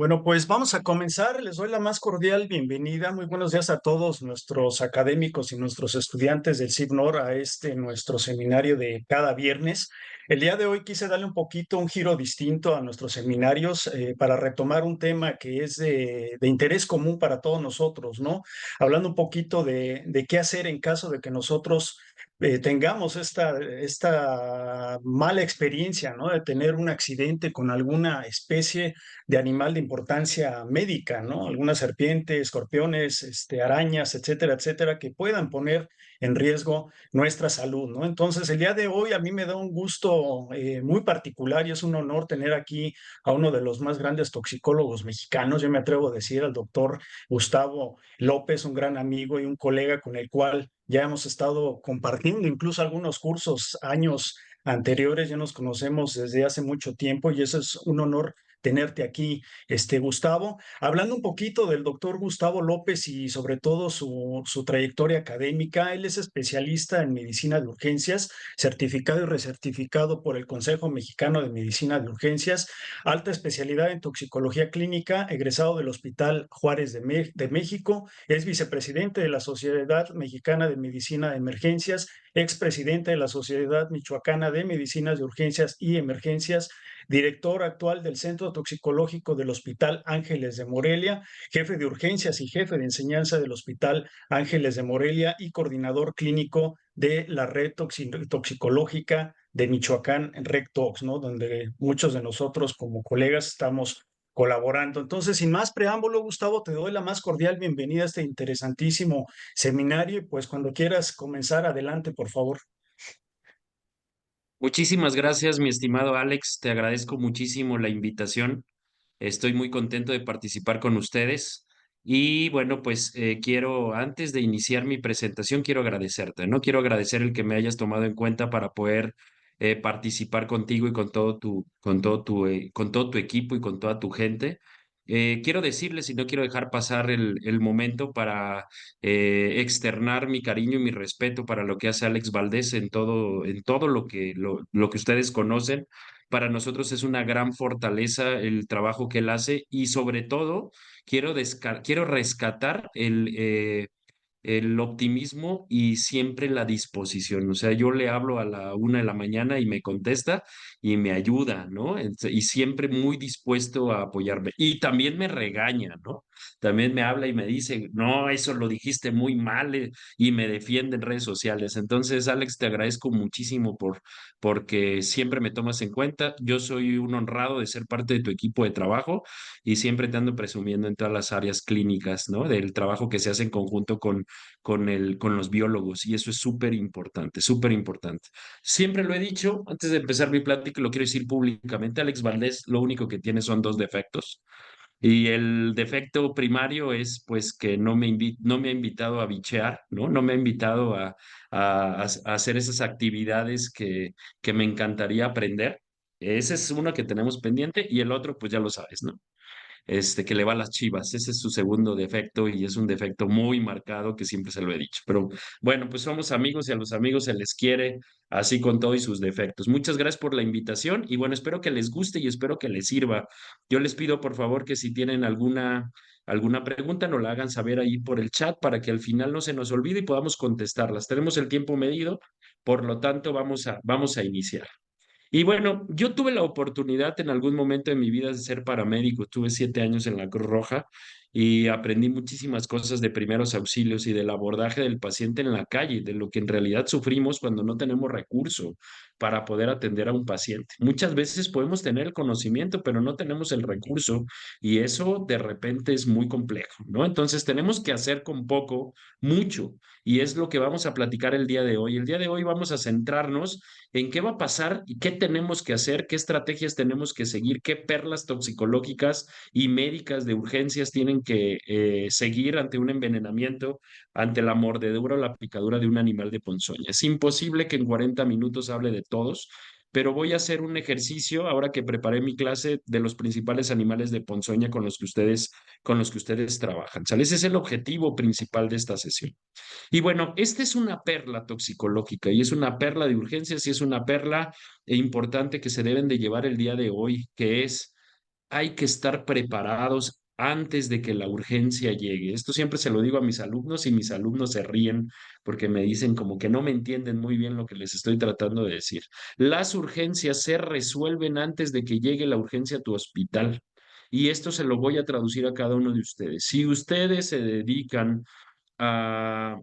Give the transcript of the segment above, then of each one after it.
Bueno, pues vamos a comenzar. Les doy la más cordial bienvenida. Muy buenos días a todos nuestros académicos y nuestros estudiantes del CIBNOR a este nuestro seminario de cada viernes. El día de hoy quise darle un poquito un giro distinto a nuestros seminarios para retomar un tema que es de interés común para todos nosotros, ¿no? Hablando un poquito de qué hacer en caso de que nosotros tengamos esta mala experiencia, ¿no? De tener un accidente con alguna especie de animal de importancia médica, ¿no? Algunas serpientes, escorpiones, arañas, etcétera, etcétera, que puedan poner en riesgo nuestra salud, ¿no? Entonces, el día de hoy a mí me da un gusto muy particular y es un honor tener aquí a uno de los más grandes toxicólogos mexicanos, yo me atrevo a decir, al doctor Gustavo López, un gran amigo y un colega con el cual ya hemos estado compartiendo incluso algunos cursos años anteriores, ya nos conocemos desde hace mucho tiempo y eso es un honor tenerte aquí, Gustavo. Hablando un poquito del doctor Gustavo López y sobre todo su trayectoria académica, él es especialista en medicina de urgencias, certificado y recertificado por el Consejo Mexicano de Medicina de Urgencias, alta especialidad en toxicología clínica, egresado del Hospital Juárez de México, es vicepresidente de la Sociedad Mexicana de Medicina de Emergencias, expresidente de la Sociedad Michoacana de Medicinas de Urgencias y Emergencias, director actual del Centro Toxicológico del Hospital Ángeles de Morelia, jefe de urgencias y jefe de enseñanza del Hospital Ángeles de Morelia y coordinador clínico de la red toxicológica de Michoacán, RecTox, ¿no? Donde muchos de nosotros como colegas estamos colaborando. Entonces, sin más preámbulo, Gustavo, te doy la más cordial bienvenida a este interesantísimo seminario y pues cuando quieras comenzar, adelante, por favor. Muchísimas gracias, mi estimado Alex. Te agradezco muchísimo la invitación. Estoy muy contento de participar con ustedes. Y bueno, pues quiero, antes de iniciar mi presentación, quiero agradecerte, ¿no? Quiero agradecer el que me hayas tomado en cuenta para poder participar contigo y con todo tu equipo y con toda tu gente. Quiero decirles y no quiero dejar pasar el momento para externar mi cariño y mi respeto para lo que hace Alex Valdés en todo lo que ustedes conocen. Para nosotros es una gran fortaleza el trabajo que él hace y sobre todo quiero rescatar el optimismo y siempre la disposición. O sea, yo le hablo a la 1 de la mañana y me contesta y me ayuda, ¿no? Y siempre muy dispuesto a apoyarme. Y también me regaña, ¿no? También me habla y me dice, no, eso lo dijiste muy mal, y me defiende en redes sociales. Entonces, Alex, te agradezco muchísimo porque siempre me tomas en cuenta. Yo soy un honrado de ser parte de tu equipo de trabajo y siempre te ando presumiendo en todas las áreas clínicas, ¿no? Del trabajo que se hace en conjunto con los biólogos y eso es súper importante, súper importante. Siempre lo he dicho, antes de empezar mi plática, lo quiero decir públicamente, Alex Valdés lo único que tiene son dos defectos. Y el defecto primario es pues que no me ha invitado a bichear, ¿no? No me ha invitado a hacer esas actividades que me encantaría aprender. Ese es uno que tenemos pendiente y el otro pues ya lo sabes, ¿no? Que le va a las Chivas. Ese es su segundo defecto y es un defecto muy marcado que siempre se lo he dicho. Pero bueno, pues somos amigos y a los amigos se les quiere así con todo y sus defectos. Muchas gracias por la invitación y bueno, espero que les guste y espero que les sirva. Yo les pido por favor que si tienen alguna pregunta nos la hagan saber ahí por el chat para que al final no se nos olvide y podamos contestarlas. Tenemos el tiempo medido, por lo tanto vamos a iniciar. Y bueno, yo tuve la oportunidad en algún momento de mi vida de ser paramédico. Tuve 7 años en la Cruz Roja y aprendí muchísimas cosas de primeros auxilios y del abordaje del paciente en la calle, de lo que en realidad sufrimos cuando no tenemos recurso para poder atender a un paciente. Muchas veces podemos tener el conocimiento, pero no tenemos el recurso y eso de repente es muy complejo, ¿no? Entonces tenemos que hacer con poco, mucho, y es lo que vamos a platicar el día de hoy. El día de hoy vamos a centrarnos en qué va a pasar y qué tenemos que hacer, qué estrategias tenemos que seguir, qué perlas toxicológicas y médicas de urgencias tienen que seguir ante un envenenamiento, ante la mordedura o la picadura de un animal de ponzoña. Es imposible que en 40 minutos hable de todos, pero voy a hacer un ejercicio ahora que preparé mi clase de los principales animales de ponzoña con los que ustedes trabajan. ¿Sale? Ese es el objetivo principal de esta sesión. Y bueno, esta es una perla toxicológica y es una perla de urgencias y es una perla importante que se deben de llevar el día de hoy, que es hay que estar preparados antes de que la urgencia llegue. Esto siempre se lo digo a mis alumnos y mis alumnos se ríen porque me dicen como que no me entienden muy bien lo que les estoy tratando de decir. Las urgencias se resuelven antes de que llegue la urgencia a tu hospital. Y esto se lo voy a traducir a cada uno de ustedes. Si ustedes se dedican a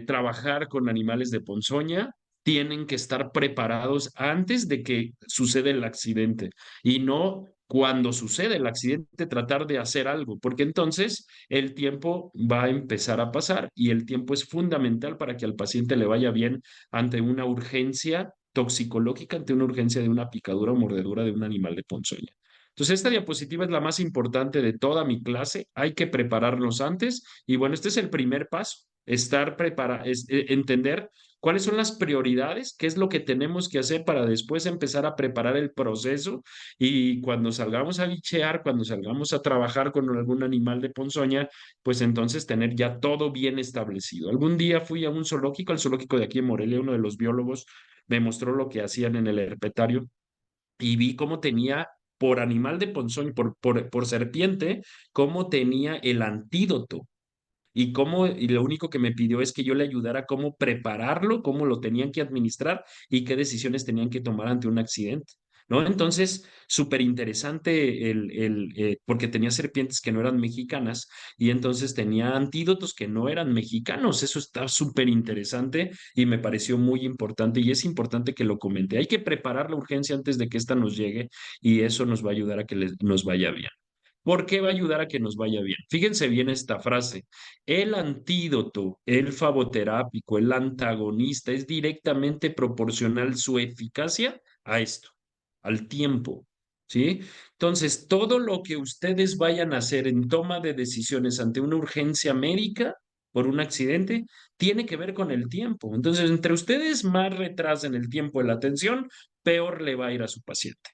trabajar con animales de ponzoña, tienen que estar preparados antes de que suceda el accidente y no cuando sucede el accidente tratar de hacer algo, porque entonces el tiempo va a empezar a pasar y el tiempo es fundamental para que al paciente le vaya bien ante una urgencia toxicológica, ante una urgencia de una picadura o mordedura de un animal de ponzoña. Entonces, esta diapositiva es la más importante de toda mi clase. Hay que prepararnos antes y bueno, este es el primer paso, estar preparado, entender cuáles son las prioridades, qué es lo que tenemos que hacer para después empezar a preparar el proceso y cuando salgamos a bichear, cuando salgamos a trabajar con algún animal de ponzoña, pues entonces tener ya todo bien establecido. Algún día fui a un zoológico, al zoológico de aquí en Morelia, uno de los biólogos me mostró lo que hacían en el herpetario y vi cómo tenía por animal de ponzoña, por serpiente, cómo tenía el antídoto y cómo, y lo único que me pidió es que yo le ayudara cómo prepararlo, cómo lo tenían que administrar y qué decisiones tenían que tomar ante un accidente, ¿no? Entonces, súper interesante porque tenía serpientes que no eran mexicanas y entonces tenía antídotos que no eran mexicanos. Eso está súper interesante y me pareció muy importante y es importante que lo comente. Hay que preparar la urgencia antes de que esta nos llegue y eso nos va a ayudar a que nos vaya bien. ¿Por qué va a ayudar a que nos vaya bien? Fíjense bien esta frase. El antídoto, el favoterápico, el antagonista es directamente proporcional su eficacia a esto, al tiempo. ¿Sí? Entonces, todo lo que ustedes vayan a hacer en toma de decisiones ante una urgencia médica por un accidente, tiene que ver con el tiempo. Entonces, entre ustedes más retrasen el tiempo de la atención, peor le va a ir a su paciente.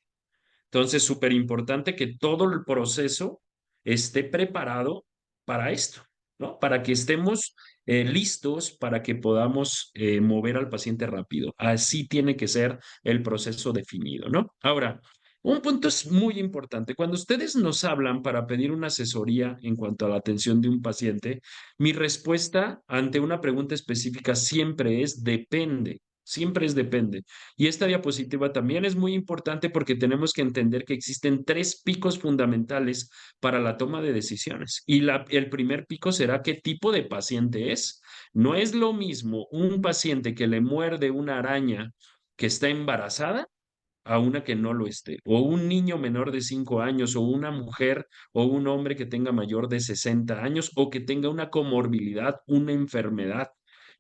Entonces, súper importante que todo el proceso esté preparado para esto, ¿no? Para que estemos listos, para que podamos mover al paciente rápido. Así tiene que ser el proceso definido, ¿no? Ahora, un punto es muy importante. Cuando ustedes nos hablan para pedir una asesoría en cuanto a la atención de un paciente, mi respuesta ante una pregunta específica siempre es depende. Siempre es depende. Y esta diapositiva también es muy importante porque tenemos que entender que existen tres picos fundamentales para la toma de decisiones. Y el primer pico será qué tipo de paciente es. No es lo mismo un paciente que le muerde una araña que está embarazada a una que no lo esté, o un niño menor de 5 años, o una mujer o un hombre que tenga mayor de 60 años, o que tenga una comorbilidad, una enfermedad.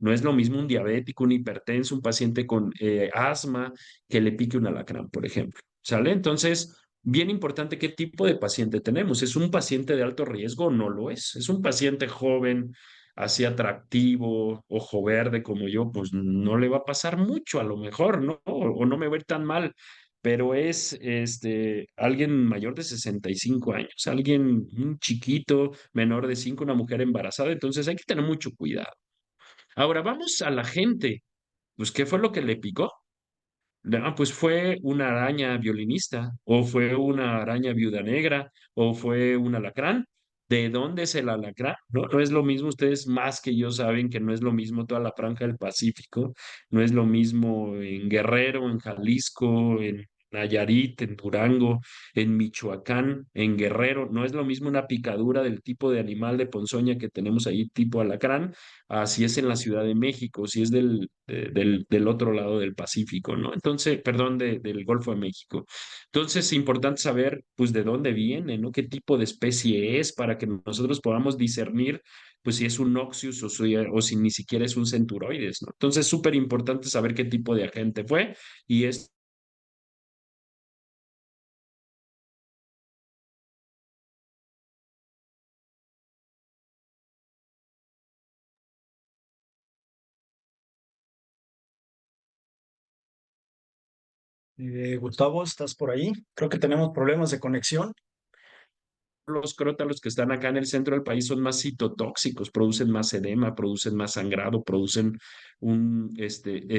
No es lo mismo un diabético, un hipertenso, un paciente con asma que le pique un alacrán, por ejemplo. ¿Sale? Entonces, bien importante qué tipo de paciente tenemos. ¿Es un paciente de alto riesgo o no lo es? ¿Es un paciente joven, así atractivo, ojo verde como yo? Pues no le va a pasar mucho a lo mejor, ¿no? O no me va a ir tan mal, pero es alguien mayor de 65 años, alguien un chiquito, menor de 5, una mujer embarazada, entonces hay que tener mucho cuidado. Ahora vamos a la gente, pues ¿qué fue lo que le picó? No, pues fue una araña violinista, o fue una araña viuda negra, o fue un alacrán. ¿De dónde es el alacrán? No, no es lo mismo, ustedes más que yo saben que no es lo mismo toda la franja del Pacífico, no es lo mismo en Guerrero, en Jalisco, en Nayarit, en Durango, en Michoacán, en Guerrero, no es lo mismo una picadura del tipo de animal de ponzoña que tenemos ahí, tipo alacrán, si es en la Ciudad de México, si es del otro lado del Pacífico, ¿no? Entonces, perdón, del Golfo de México. Entonces, es importante saber, pues, de dónde viene, ¿no? ¿Qué tipo de especie es para que nosotros podamos discernir, pues, si es un Oxyus o si ni siquiera es un Centuroides, ¿no? Entonces, súper importante saber qué tipo de agente fue y es Gustavo, ¿estás por ahí? Creo que tenemos problemas de conexión. los crótalos que están acá en el centro del país son más citotóxicos, producen más edema, producen más sangrado, producen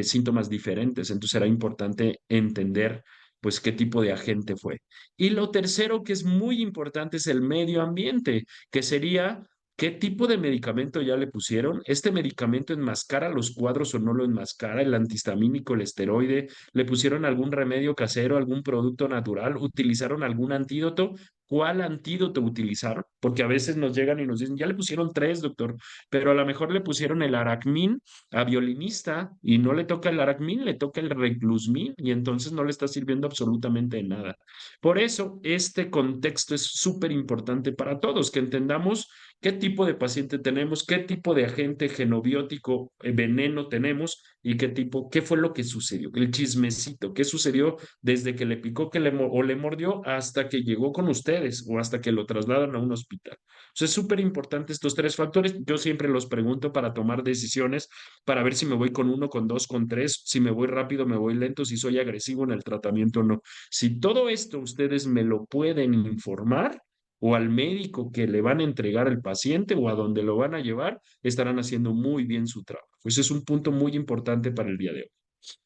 síntomas diferentes. Entonces será importante entender pues qué tipo de agente fue. Y lo tercero que es muy importante es el medio ambiente, que sería qué tipo de medicamento ya le pusieron. ¿Este medicamento enmascara los cuadros o no lo enmascara? El antihistamínico, el esteroide, ¿le pusieron algún remedio casero, algún producto natural? ¿Utilizaron algún antídoto? ¿Cuál antídoto utilizaron? Porque a veces nos llegan y nos dicen, ya le pusieron tres, doctor, pero a lo mejor le pusieron el Aracmin a violinista y no le toca el Aracmin, le toca el Reclusmin y entonces no le está sirviendo absolutamente de nada. Por eso, este contexto es súper importante para todos, que entendamos qué tipo de paciente tenemos, qué tipo de agente genobiótico, veneno tenemos y qué tipo, qué fue lo que sucedió, el chismecito, qué sucedió desde que le picó que o le mordió hasta que llegó con ustedes o hasta que lo trasladan a un hospital. O sea, es súper importante estos tres factores. Yo siempre los pregunto para tomar decisiones, para ver si me voy con uno, con dos, con tres, si me voy rápido, me voy lento, si soy agresivo en el tratamiento o no. Si todo esto ustedes me lo pueden informar, o al médico que le van a entregar al paciente o a donde lo van a llevar, estarán haciendo muy bien su trabajo. Ese es un punto muy importante para el día de hoy.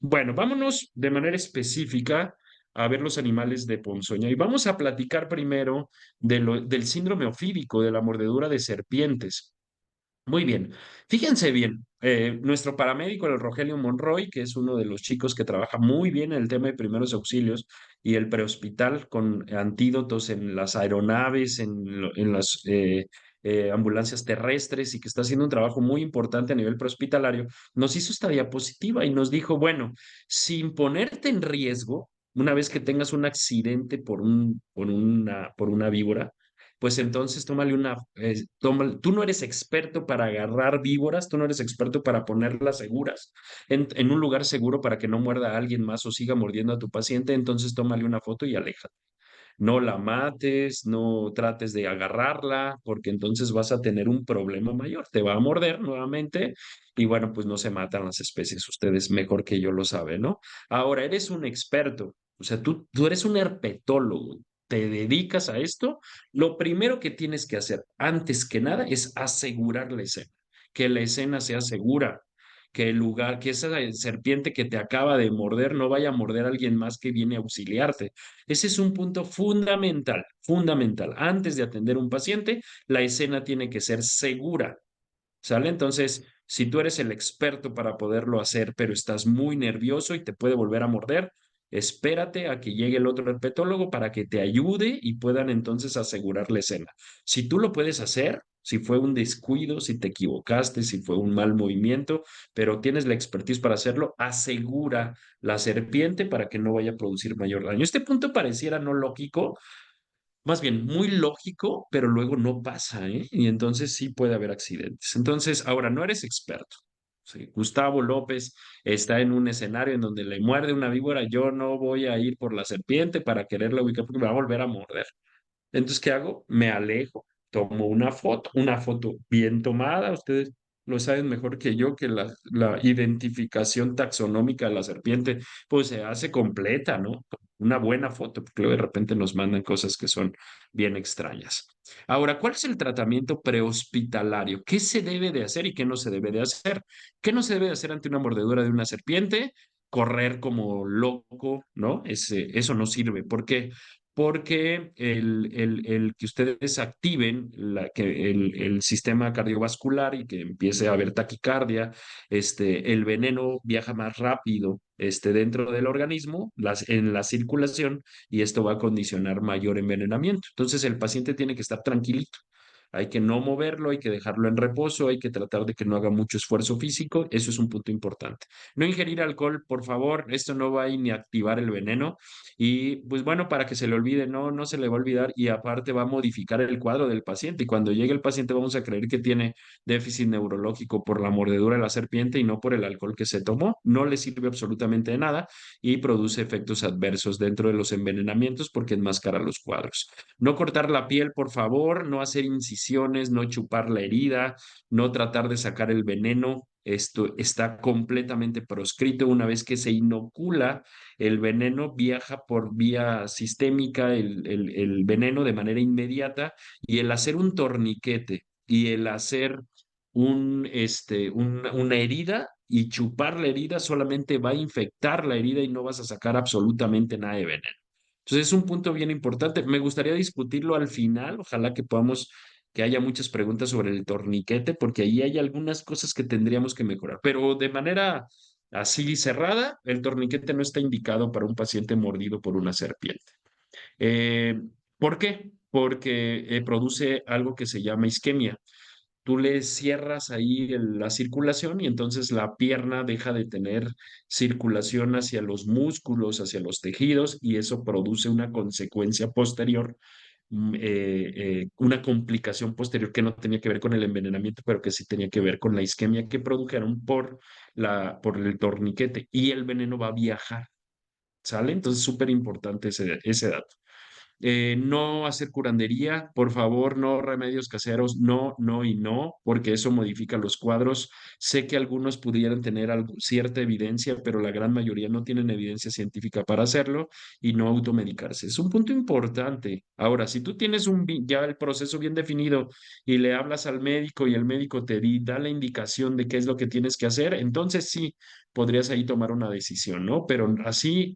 Bueno, vámonos de manera específica a ver los animales de ponzoña y vamos a platicar primero del síndrome ofídico, de la mordedura de serpientes. Muy bien, fíjense bien, nuestro paramédico, el Rogelio Monroy, que es uno de los chicos que trabaja muy bien en el tema de primeros auxilios y el prehospital con antídotos en las aeronaves, en las ambulancias terrestres y que está haciendo un trabajo muy importante a nivel prehospitalario, nos hizo esta diapositiva y nos dijo, bueno, sin ponerte en riesgo, una vez que tengas un accidente por una víbora, pues entonces tómale tú no eres experto para agarrar víboras, tú no eres experto para ponerlas seguras en un lugar seguro para que no muerda a alguien más o siga mordiendo a tu paciente, entonces tómale una foto y aléjate. No la mates, no trates de agarrarla, porque entonces vas a tener un problema mayor. Te va a morder nuevamente y bueno, pues no se matan las especies. Ustedes mejor que yo lo saben, ¿no? Ahora, eres un experto, o sea, tú eres un herpetólogo, te dedicas a esto. Lo primero que tienes que hacer, antes que nada, es asegurar la escena, que la escena sea segura, que el lugar, que esa serpiente que te acaba de morder no vaya a morder a alguien más que viene a auxiliarte. Ese es un punto fundamental, fundamental. Antes de atender a un paciente, la escena tiene que ser segura, ¿sale? Entonces, si tú eres el experto para poderlo hacer, pero estás muy nervioso y te puede volver a morder, espérate a que llegue el otro herpetólogo para que te ayude y puedan entonces asegurar la escena. Si tú lo puedes hacer, si fue un descuido, si te equivocaste, si fue un mal movimiento, pero tienes la expertise para hacerlo, asegura la serpiente para que no vaya a producir mayor daño. Este punto pareciera no lógico, más bien muy lógico, pero luego no pasa, ¿eh? Y entonces sí puede haber accidentes. Entonces, ahora no eres experto. Sí, Gustavo López está en un escenario en donde le muerde una víbora, yo no voy a ir por la serpiente para quererla ubicar porque me va a volver a morder. Entonces, ¿qué hago? Me alejo, tomo una foto bien tomada. Ustedes lo saben mejor que yo que la identificación taxonómica de la serpiente, pues se hace completa, ¿no? Una buena foto, porque luego de repente nos mandan cosas que son bien extrañas. Ahora, ¿cuál es el tratamiento prehospitalario? ¿Qué se debe de hacer y qué no se debe de hacer? ¿Qué no se debe de hacer ante una mordedura de una serpiente? Correr como loco, ¿no? Eso no sirve. ¿Por qué? Porque el que ustedes activen el sistema cardiovascular y que empiece a haber taquicardia, el veneno viaja más rápido dentro del organismo, en la circulación, y esto va a condicionar mayor envenenamiento. Entonces el paciente tiene que estar tranquilito. Hay que no moverlo, hay que dejarlo en reposo, hay que tratar de que no haga mucho esfuerzo físico. Eso es un punto importante. No ingerir alcohol, por favor. Esto no va a ni activar el veneno. Y pues bueno, para que se le olvide, no se le va a olvidar y aparte va a modificar el cuadro del paciente. Y cuando llegue el paciente vamos a creer que tiene déficit neurológico por la mordedura de la serpiente y no por el alcohol que se tomó. No le sirve absolutamente de nada y produce efectos adversos dentro de los envenenamientos porque enmascara los cuadros. No cortar la piel, por favor, no hacer incisiones, no chupar la herida, no tratar de sacar el veneno. Esto está completamente proscrito una vez que se inocula el veneno viaja por vía sistémica, el veneno de manera inmediata, y el hacer un torniquete y el hacer una herida y chupar la herida solamente va a infectar la herida y no vas a sacar absolutamente nada de veneno. Entonces es un punto bien importante. Me gustaría discutirlo al final. Ojalá que podamos, que haya muchas preguntas sobre el torniquete, porque ahí hay algunas cosas que tendríamos que mejorar. Pero de manera así cerrada, el torniquete no está indicado para un paciente mordido por una serpiente. Eh, ¿Por qué? Porque produce algo que se llama isquemia. Tú le cierras ahí la circulación y entonces la pierna deja de tener circulación hacia los músculos, hacia los tejidos, y eso produce una consecuencia posterior, una complicación posterior que no tenía que ver con el envenenamiento, pero que sí tenía que ver con la isquemia que produjeron por el torniquete, y el veneno va a viajar, ¿sale? Entonces, súper importante ese dato. No hacer curandería, por favor, no remedios caseros, no, no y no, porque eso modifica los cuadros. Sé que algunos pudieran tener cierta evidencia, pero la gran mayoría no tienen evidencia científica para hacerlo, y no automedicarse. Es un punto importante. Ahora, si tú tienes ya el proceso bien definido y le hablas al médico y el médico da la indicación de qué es lo que tienes que hacer, entonces sí podrías ahí tomar una decisión, ¿no? Pero así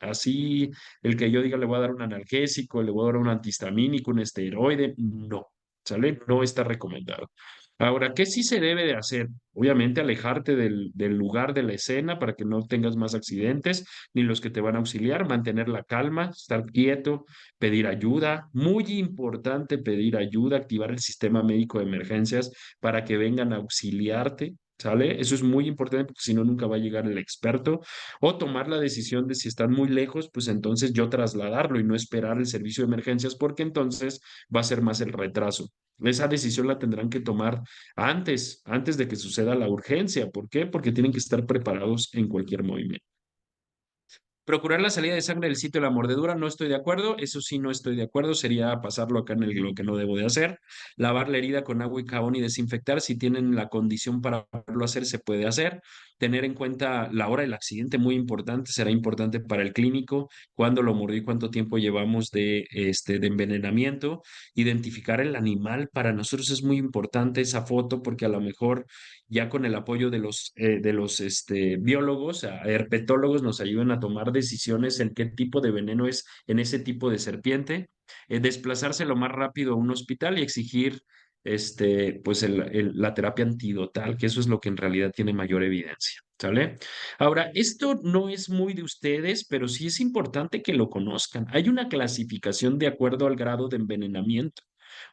el que yo diga le voy a dar un analgésico, le voy a dar un antihistamínico, un esteroide, no, ¿sale? No está recomendado. Ahora, ¿qué sí se debe de hacer? Obviamente alejarte del lugar de la escena para que no tengas más accidentes, ni los que te van a auxiliar, mantener la calma, estar quieto, pedir ayuda. Muy importante pedir ayuda, activar el sistema médico de emergencias para que vengan a auxiliarte. ¿Sale? Eso es muy importante porque si no, nunca va a llegar el experto. O tomar la decisión de si están muy lejos, pues entonces yo trasladarlo y no esperar el servicio de emergencias, porque entonces va a ser más el retraso. Esa decisión la tendrán que tomar antes de que suceda la urgencia. ¿Por qué? Porque tienen que estar preparados en cualquier movimiento. Procurar la salida de sangre del sitio de la mordedura, no estoy de acuerdo, eso sí no estoy de acuerdo, sería pasarlo acá en lo que no debo de hacer. Lavar la herida con agua y jabón y desinfectar, si tienen la condición para poderlo hacer, se puede hacer. Tener en cuenta la hora del accidente, muy importante, será importante para el clínico, cuándo lo mordió y cuánto tiempo llevamos de envenenamiento. Identificar el animal, para nosotros es muy importante esa foto, porque a lo mejor ya con el apoyo de los biólogos, herpetólogos, nos ayudan a tomar decisiones en qué tipo de veneno es en ese tipo de serpiente. Desplazarse lo más rápido a un hospital y exigir pues la terapia antidotal, que eso es lo que en realidad tiene mayor evidencia. ¿Sale? Ahora, esto no es muy de ustedes, pero sí es importante que lo conozcan. Hay una clasificación de acuerdo al grado de envenenamiento.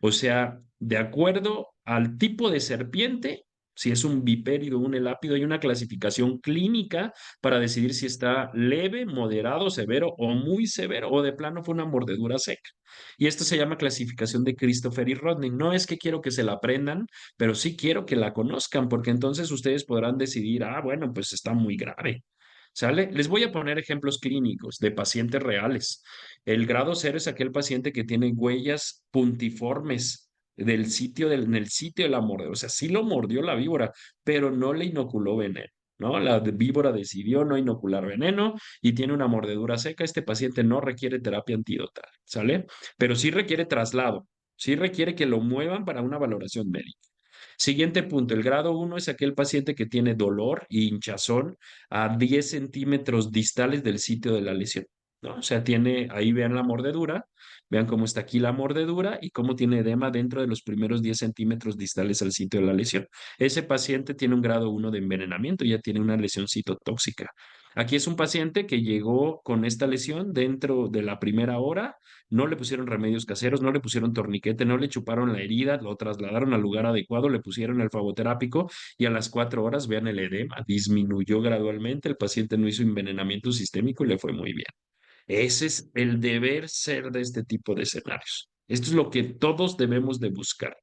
O sea, de acuerdo al tipo de serpiente, si es un bipérido o un elápido, hay una clasificación clínica para decidir si está leve, moderado, severo o muy severo, o de plano fue una mordedura seca. Y esto se llama clasificación de Christopher y Rodney. No es que quiero que se la aprendan, pero sí quiero que la conozcan, porque entonces ustedes podrán decidir, bueno, pues está muy grave. ¿Sale? Les voy a poner ejemplos clínicos de pacientes reales. El grado cero es aquel paciente que tiene huellas puntiformes en el sitio de la mordedura. O sea, sí lo mordió la víbora, pero no le inoculó veneno, ¿no? La víbora decidió no inocular veneno y tiene una mordedura seca. Este paciente no requiere terapia antidotal, ¿sale? Pero sí requiere traslado, sí requiere que lo muevan para una valoración médica. Siguiente punto, el grado uno es aquel paciente que tiene dolor y hinchazón a 10 centímetros distales del sitio de la lesión, ¿no? O sea, ahí vean la mordedura, vean cómo está aquí la mordedura y cómo tiene edema dentro de los primeros 10 centímetros distales al sitio de la lesión. Ese paciente tiene un grado uno de envenenamiento, ya tiene una lesión citotóxica. Aquí es un paciente que llegó con esta lesión dentro de la primera hora, no le pusieron remedios caseros, no le pusieron torniquete, no le chuparon la herida, lo trasladaron al lugar adecuado, le pusieron el flavoterápico y a las 4 horas, vean el edema, disminuyó gradualmente, el paciente no hizo envenenamiento sistémico y le fue muy bien. Ese es el deber ser de este tipo de escenarios. Esto es lo que todos debemos de buscar.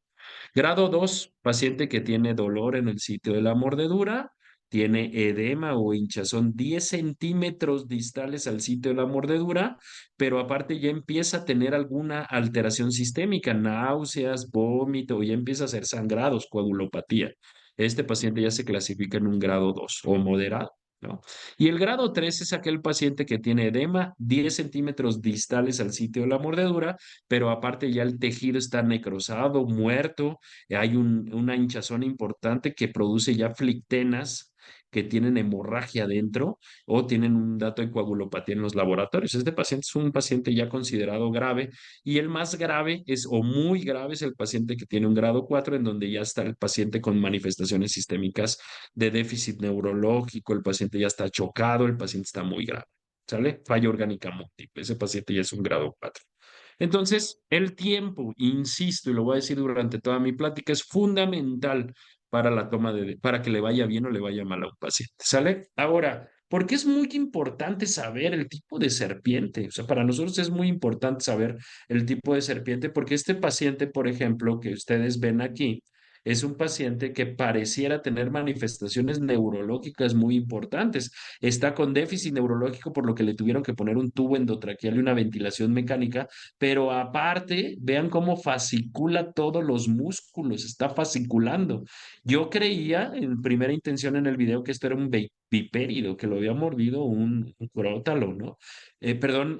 Grado 2, paciente que tiene dolor en el sitio de la mordedura, tiene edema o hinchazón 10 centímetros distales al sitio de la mordedura, pero aparte ya empieza a tener alguna alteración sistémica, náuseas, vómito, o ya empieza a hacer sangrados, coagulopatía. Este paciente ya se clasifica en un grado 2 o moderado, ¿no? Y el grado 3 es aquel paciente que tiene edema 10 centímetros distales al sitio de la mordedura, pero aparte ya el tejido está necrosado, muerto, hay una hinchazón importante que produce ya flictenas que tienen hemorragia dentro o tienen un dato de coagulopatía en los laboratorios. Este paciente es un paciente ya considerado grave y el más grave es, o muy grave, es el paciente que tiene un grado 4 en donde ya está el paciente con manifestaciones sistémicas de déficit neurológico, el paciente ya está chocado, el paciente está muy grave. ¿Sale? Falla orgánica múltiple. Ese paciente ya es un grado 4. Entonces, el tiempo, insisto, y lo voy a decir durante toda mi plática, es fundamental para la toma para que le vaya bien o le vaya mal a un paciente. ¿Sale? Ahora, ¿por qué es muy importante saber el tipo de serpiente? O sea, para nosotros es muy importante saber el tipo de serpiente porque este paciente, por ejemplo, que ustedes ven aquí, es un paciente que pareciera tener manifestaciones neurológicas muy importantes. Está con déficit neurológico, por lo que le tuvieron que poner un tubo endotraqueal y una ventilación mecánica, pero aparte, vean cómo fascicula todos los músculos, está fasciculando. Yo creía en primera intención en el video que esto era un bipérido, que lo había mordido un crótalo, ¿no? Perdón,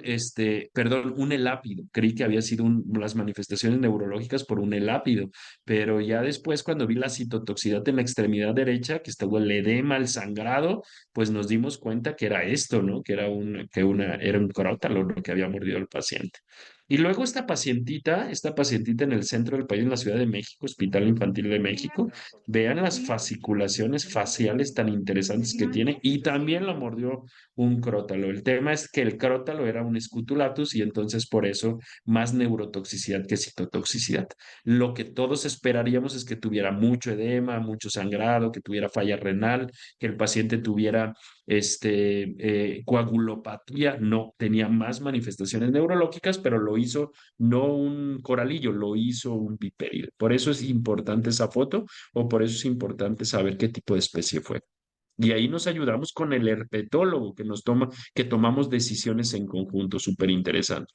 un elápido. Creí que había sido las manifestaciones neurológicas por un elápido, pero ya después cuando vi la citotoxicidad en la extremidad derecha, que estaba el edema, el sangrado, pues nos dimos cuenta que era esto, ¿no? Que era un crótalo lo que había mordido al paciente. Y luego esta pacientita en el centro del país, en la Ciudad de México, Hospital Infantil de México, vean las fasciculaciones faciales tan interesantes que tiene y también la mordió un crótalo. El tema es que el crótalo era un scutulatus y entonces por eso más neurotoxicidad que citotoxicidad. Lo que todos esperaríamos es que tuviera mucho edema, mucho sangrado, que tuviera falla renal, que el paciente tuviera coagulopatía, no, tenía más manifestaciones neurológicas, pero lo hizo no un coralillo, lo hizo un vipérido. Por eso es importante esa foto o por eso es importante saber qué tipo de especie fue. Y ahí nos ayudamos con el herpetólogo que tomamos decisiones en conjunto, súper interesante.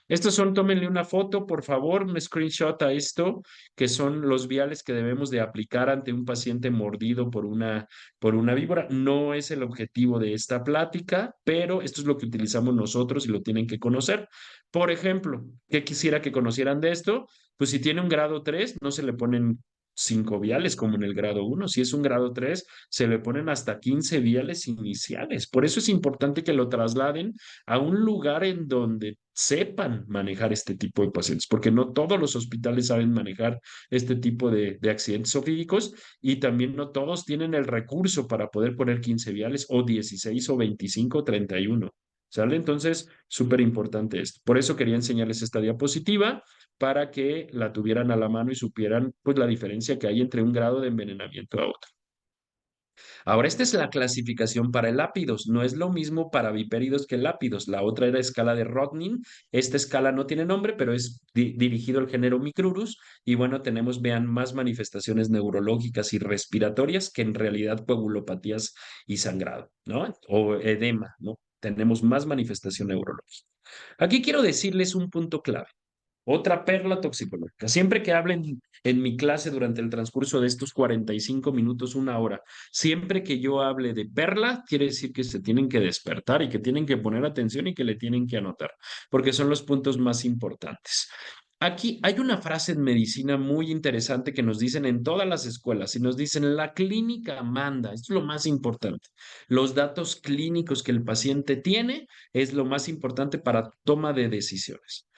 Estos son, tómenle una foto, por favor, un screenshot a esto, que son los viales que debemos de aplicar ante un paciente mordido por una víbora. No es el objetivo de esta plática, pero esto es lo que utilizamos nosotros y lo tienen que conocer. Por ejemplo, ¿qué quisiera que conocieran de esto? Pues si tiene un grado 3 no se le ponen 5 viales como en el grado 1. Si es un grado 3 se le ponen hasta 15 viales iniciales. Por eso es importante que lo trasladen a un lugar en donde sepan manejar este tipo de pacientes, porque no todos los hospitales saben manejar este tipo de accidentes ofídicos y también no todos tienen el recurso para poder poner 15 viales o 16 o 25 o 31. ¿Sale? Entonces, súper importante esto. Por eso quería enseñarles esta diapositiva para que la tuvieran a la mano y supieran pues la diferencia que hay entre un grado de envenenamiento a otro. Ahora, esta es la clasificación para lápidos. No es lo mismo para vipéridos que lápidos. La otra era escala de Rodnin. Esta escala no tiene nombre, pero es dirigido al género Micrurus. Y bueno, tenemos, vean, más manifestaciones neurológicas y respiratorias que en realidad coagulopatías y sangrado, ¿no? O edema, ¿no? Tenemos más manifestación neurológica. Aquí quiero decirles un punto clave. Otra perla toxicológica. Siempre que hablen en mi clase durante el transcurso de estos 45 minutos, una hora, siempre que yo hable de perla, quiere decir que se tienen que despertar y que tienen que poner atención y que le tienen que anotar, porque son los puntos más importantes. Aquí hay una frase en medicina muy interesante que nos dicen en todas las escuelas y nos dicen, la clínica manda, esto es lo más importante. Los datos clínicos que el paciente tiene es lo más importante para toma de decisiones.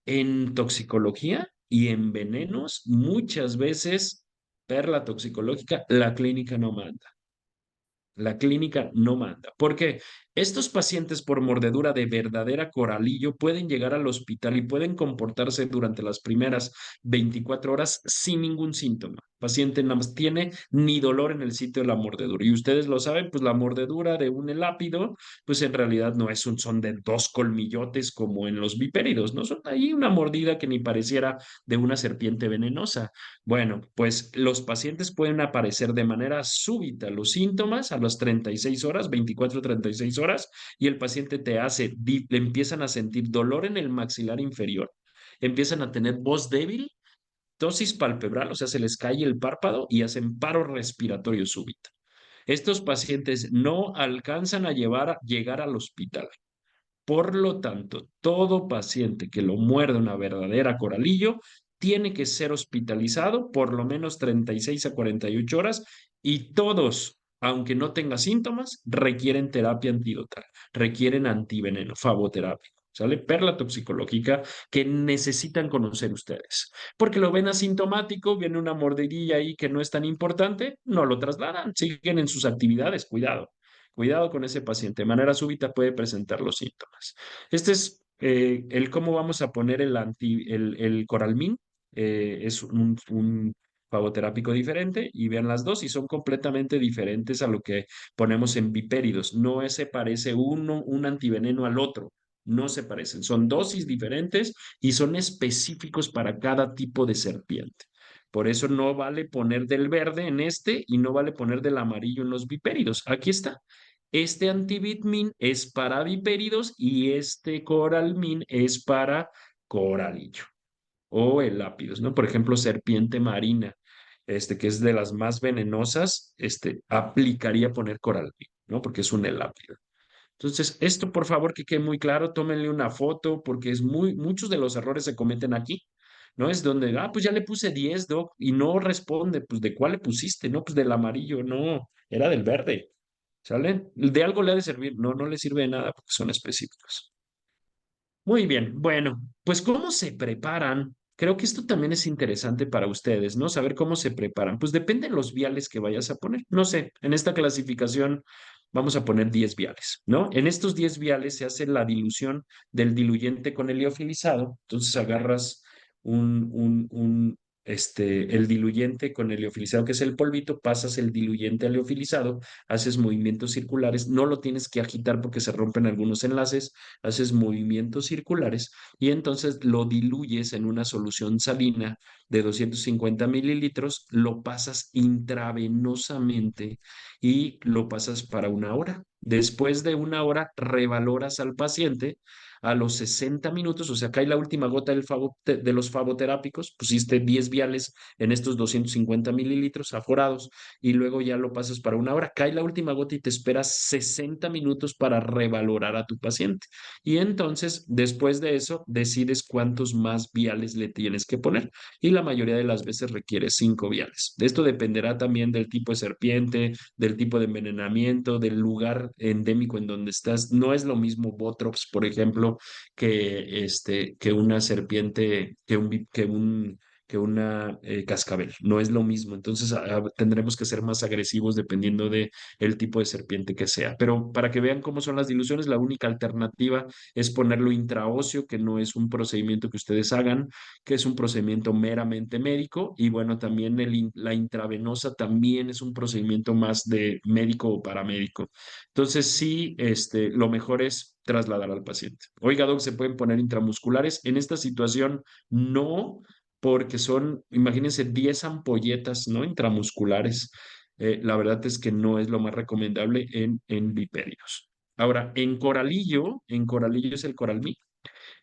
En toxicología y en venenos, muchas veces, perla toxicológica, la clínica no manda. La clínica no manda. ¿Por qué? Estos pacientes por mordedura de verdadera coralillo pueden llegar al hospital y pueden comportarse durante las primeras 24 horas sin ningún síntoma. El paciente nada más tiene ni dolor en el sitio de la mordedura. Y ustedes lo saben, pues la mordedura de un elápido, pues en realidad no es un son de dos colmillotes como en los vipéridos, no son ahí una mordida que ni pareciera de una serpiente venenosa. Bueno, pues los pacientes pueden aparecer de manera súbita los síntomas a las 36 horas, 24 36 horas, y el paciente le empiezan a sentir dolor en el maxilar inferior, empiezan a tener voz débil, tosis palpebral, o sea, se les cae el párpado y hacen paro respiratorio súbito. Estos pacientes no alcanzan a llegar al hospital. Por lo tanto, todo paciente que lo muerde una verdadera coralillo tiene que ser hospitalizado por lo menos 36 a 48 horas y todos aunque no tenga síntomas, requieren terapia antidotal, requieren antiveneno, fagoterapia. ¿Sale? Perla toxicológica que necesitan conocer ustedes. Porque lo ven asintomático, viene una mordidilla ahí que no es tan importante, no lo trasladan, siguen en sus actividades, cuidado. Cuidado con ese paciente. De manera súbita puede presentar los síntomas. Este es el cómo vamos a poner el Coralmin. Es un fagoterápico diferente y vean las dos y son completamente diferentes a lo que ponemos en bipéridos. No se parece uno, un antiveneno al otro. No se parecen. Son dosis diferentes y son específicos para cada tipo de serpiente. Por eso no vale poner del verde en este y no vale poner del amarillo en los bipéridos. Aquí está. Este antivitmin es para bipéridos y este coralmin es para coralillo o el lápidos, ¿no? Por ejemplo, serpiente marina, que es de las más venenosas, aplicaría poner coralina, ¿no? Porque es un elápido. Entonces, esto por favor que quede muy claro, tómenle una foto porque muchos de los errores se cometen aquí, ¿no? Es donde, pues ya le puse 10 doc, y no responde, pues ¿de cuál le pusiste? No, pues del amarillo, no, era del verde, ¿sale? De algo le ha de servir, no, no le sirve de nada porque son específicos. Muy bien, bueno, pues ¿cómo se preparan? Creo que esto también es interesante para ustedes, ¿no? Saber cómo se preparan. Pues depende de los viales que vayas a poner. No sé, en esta clasificación vamos a poner 10 viales, ¿no? En estos 10 viales se hace la dilución del diluyente con el liofilizado. Entonces agarras el diluyente con el liofilizado, que es el polvito, pasas el diluyente al liofilizado, haces movimientos circulares, no lo tienes que agitar porque se rompen algunos enlaces, haces movimientos circulares y entonces lo diluyes en una solución salina de 250 mililitros, lo pasas intravenosamente y lo pasas para una hora. Después de una hora, revaloras al paciente a los 60 minutos, o sea, cae la última gota de los favoterápicos, pusiste 10 viales en estos 250 mililitros aforados y luego ya lo pasas para una hora, cae la última gota y te esperas 60 minutos para revalorar a tu paciente. Y entonces, después de eso, decides cuántos más viales le tienes que poner. Y la mayoría de las veces requiere 5 viales. Esto dependerá también del tipo de serpiente, del tipo de envenenamiento, del lugar endémico en donde estás. No es lo mismo Botrops, por ejemplo, que una serpiente, que una cascabel. No es lo mismo. Entonces tendremos que ser más agresivos dependiendo de el tipo de serpiente que sea. Pero para que vean cómo son las diluciones, la única alternativa es ponerlo intraóseo, que no es un procedimiento que ustedes hagan, que es un procedimiento meramente médico. Y bueno, también la intravenosa también es un procedimiento más de médico o paramédico. Entonces, sí, lo mejor es trasladar al paciente. Oiga, doc, ¿se pueden poner intramusculares? En esta situación, no, porque son, imagínense, 10 ampolletas, ¿no? Intramusculares. La verdad es que no es lo más recomendable en vipéridos. Ahora, en coralillo es el coralmil.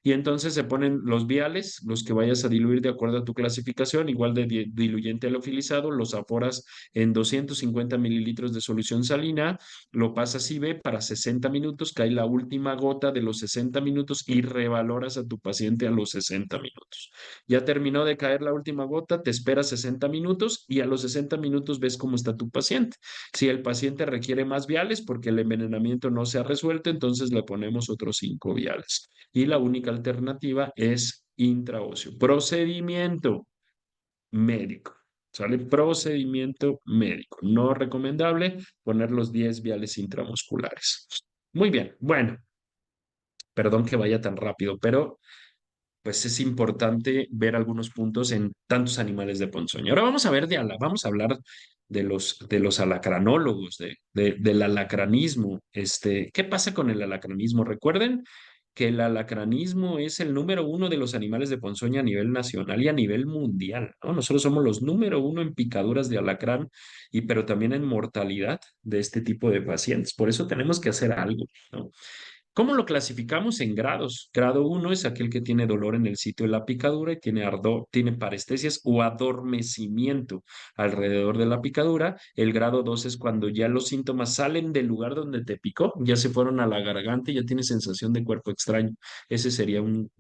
Y entonces se ponen los viales, los que vayas a diluir de acuerdo a tu clasificación, igual de diluyente alofilizado, los aforas en 250 mililitros de solución salina, lo pasas IV para 60 minutos, cae la última gota de los 60 minutos y revaloras a tu paciente a los 60 minutos. Ya terminó de caer la última gota, te esperas 60 minutos y a los 60 minutos ves cómo está tu paciente. Si el paciente requiere más viales porque el envenenamiento no se ha resuelto, entonces le ponemos otros 5 viales y la única alternativa es intraóseo. Procedimiento médico. ¿Sale? Procedimiento médico. No recomendable poner los 10 viales intramusculares. Muy bien. Bueno, perdón que vaya tan rápido, pero pues es importante ver algunos puntos en tantos animales de ponzoña. Ahora vamos a ver vamos a hablar de los alacranólogos, del alacranismo. ¿Qué pasa con el alacranismo? Recuerden que el alacranismo es el número uno de los animales de ponzoña a nivel nacional y a nivel mundial, ¿no? Nosotros somos los número uno en picaduras de alacrán, pero también en mortalidad de este tipo de pacientes. Por eso tenemos que hacer algo, ¿no? ¿Cómo lo clasificamos en grados? Grado uno es aquel que tiene dolor en el sitio de la picadura y tiene ardor, tiene parestesias o adormecimiento alrededor de la picadura. El grado 2 es cuando ya los síntomas salen del lugar donde te picó, ya se fueron a la garganta y ya tienes sensación de cuerpo extraño. Ese sería un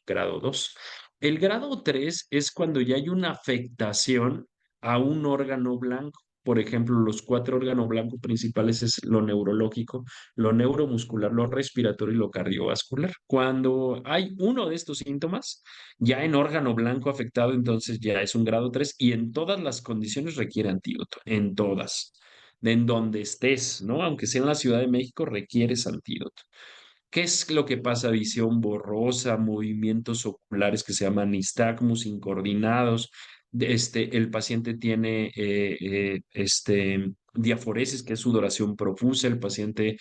grado 2. El grado 3 es cuando ya hay una afectación a un órgano blanco. Por ejemplo, los cuatro órganos blancos principales es lo neurológico, lo neuromuscular, lo respiratorio y lo cardiovascular. Cuando hay uno de estos síntomas, ya en órgano blanco afectado, entonces ya es un grado 3 y en todas las condiciones requiere antídoto, en todas. En donde estés, ¿no? Aunque sea en la Ciudad de México, requieres antídoto. ¿Qué es lo que pasa? Visión borrosa, movimientos oculares que se llaman nistagmus, incoordinados. El paciente tiene diaforesis, que es sudoración profusa. El paciente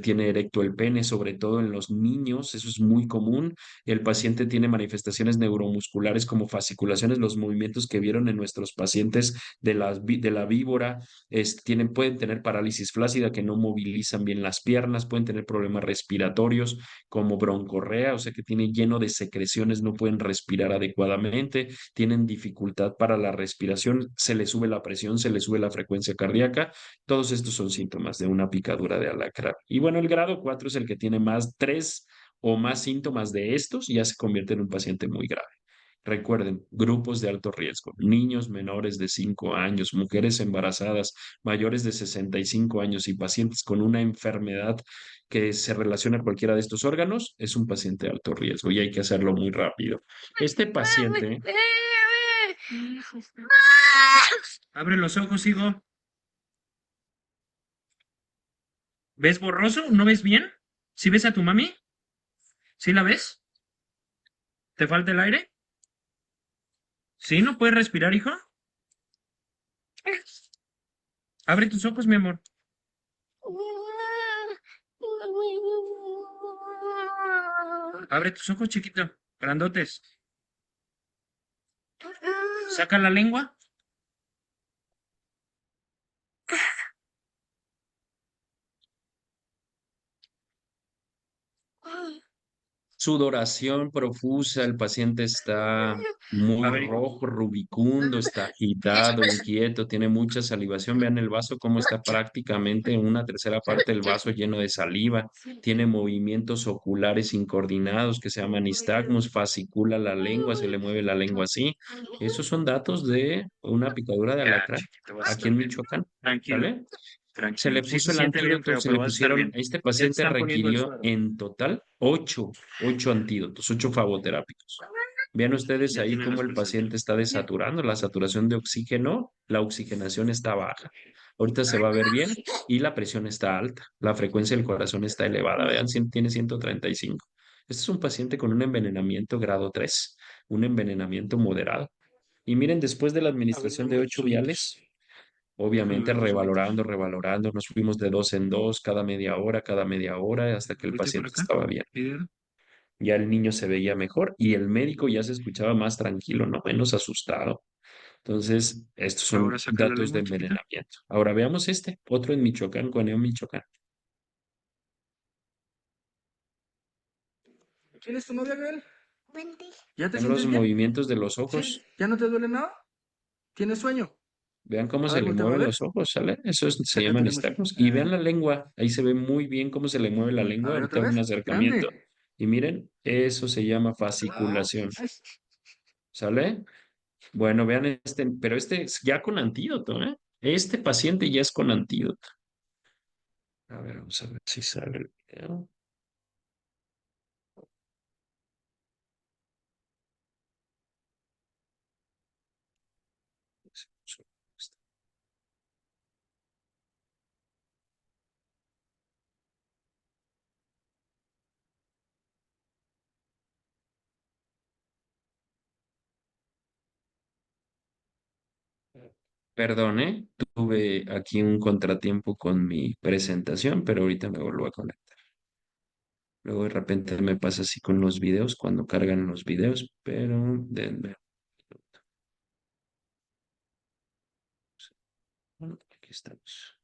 tiene erecto el pene, sobre todo en los niños, eso es muy común. El paciente tiene manifestaciones neuromusculares como fasciculaciones, los movimientos que vieron en nuestros pacientes de la víbora pueden tener parálisis flácida que no movilizan bien las piernas, pueden tener problemas respiratorios como broncorrea, o sea que tienen lleno de secreciones, no pueden respirar adecuadamente, tienen dificultad para la respiración, se les sube la presión, se les sube la frecuencia cardíaca. Todos estos son síntomas de una picadura de alacrán. Y bueno, el grado 4 es el que tiene más, tres o más síntomas de estos y ya se convierte en un paciente muy grave. Recuerden, grupos de alto riesgo, niños menores de 5 años, mujeres embarazadas, mayores de 65 años y pacientes con una enfermedad que se relaciona a cualquiera de estos órganos, es un paciente de alto riesgo y hay que hacerlo muy rápido. Este paciente, abre los ojos, hijo. ¿Ves borroso? ¿No ves bien? ¿Sí ves a tu mami? ¿Sí la ves? ¿Te falta el aire? ¿Sí? ¿No puedes respirar, hijo? Abre tus ojos, mi amor. Abre tus ojos, chiquito. Grandotes. Saca la lengua. Sudoración profusa, el paciente está muy A ver, hijo. rojo, rubicundo, está agitado, inquieto, tiene mucha salivación. Vean el vaso cómo está prácticamente una tercera parte del vaso lleno de saliva. Tiene movimientos oculares incoordinados que se llaman nistagmus, fascicula la lengua, se le mueve la lengua así. Esos son datos de una picadura de Ya, alacrán chiquito, vas a aquí estar en bien. Michoacán. Tranquilo, ¿Sale? Se le tranquilo. Sí se puso el siente bien antídoto, feo, se pero le vas a estar pusieron, bien. este Ya te paciente están poniendo el requirió suero. en total ocho antídotos, 8 fagoterápicos. Vean ustedes Ya ahí tiene cómo el respuesta. paciente está desaturando, la saturación de oxígeno, la oxigenación está baja. Ahorita se va a ver bien y la presión está alta, la frecuencia del corazón está elevada. Vean, tiene 135. Este es un paciente con un envenenamiento grado 3, un envenenamiento moderado. Y miren, después de la A ver, administración dame de tus 8 ojitos. viales, Déjame obviamente ver los ojitos. revalorando, nos fuimos de dos en dos, cada media hora, hasta que el Voltea para paciente acá. estaba bien. Video. Ya el niño se veía mejor y el médico ya se escuchaba más tranquilo, no menos asustado. Entonces, estos Ahora son saca la datos de lengua, chiquita. envenenamiento. Ahora veamos otro en Michoacán, Cuaneo, Michoacán. ¿Quién es tu novia, Gael? ¿Ya te Vean los sientes bien? movimientos de los ¿Sí? ojos. ¿Ya no te duele nada? ¿Tienes sueño? Vean cómo A se ver, le volteame a mueven ver. los ojos, ¿sale? Se Acá llaman tenemos. nistagmus. Y vean la lengua, ahí se ve muy bien cómo se le mueve la A lengua. ver, Ahorita otra hago un vez. acercamiento. Grande. Y miren, eso se llama Ah, fasciculación, ¿sale? Bueno, vean pero este es ya con antídoto, ¿eh? Este paciente ya es con antídoto. A ver, vamos a ver si sale el video. Perdón, ¿eh? Tuve aquí un contratiempo con mi presentación, pero ahorita me vuelvo a conectar. Luego de repente me pasa así con los videos, cuando cargan los videos, pero denme. Bueno, aquí estamos.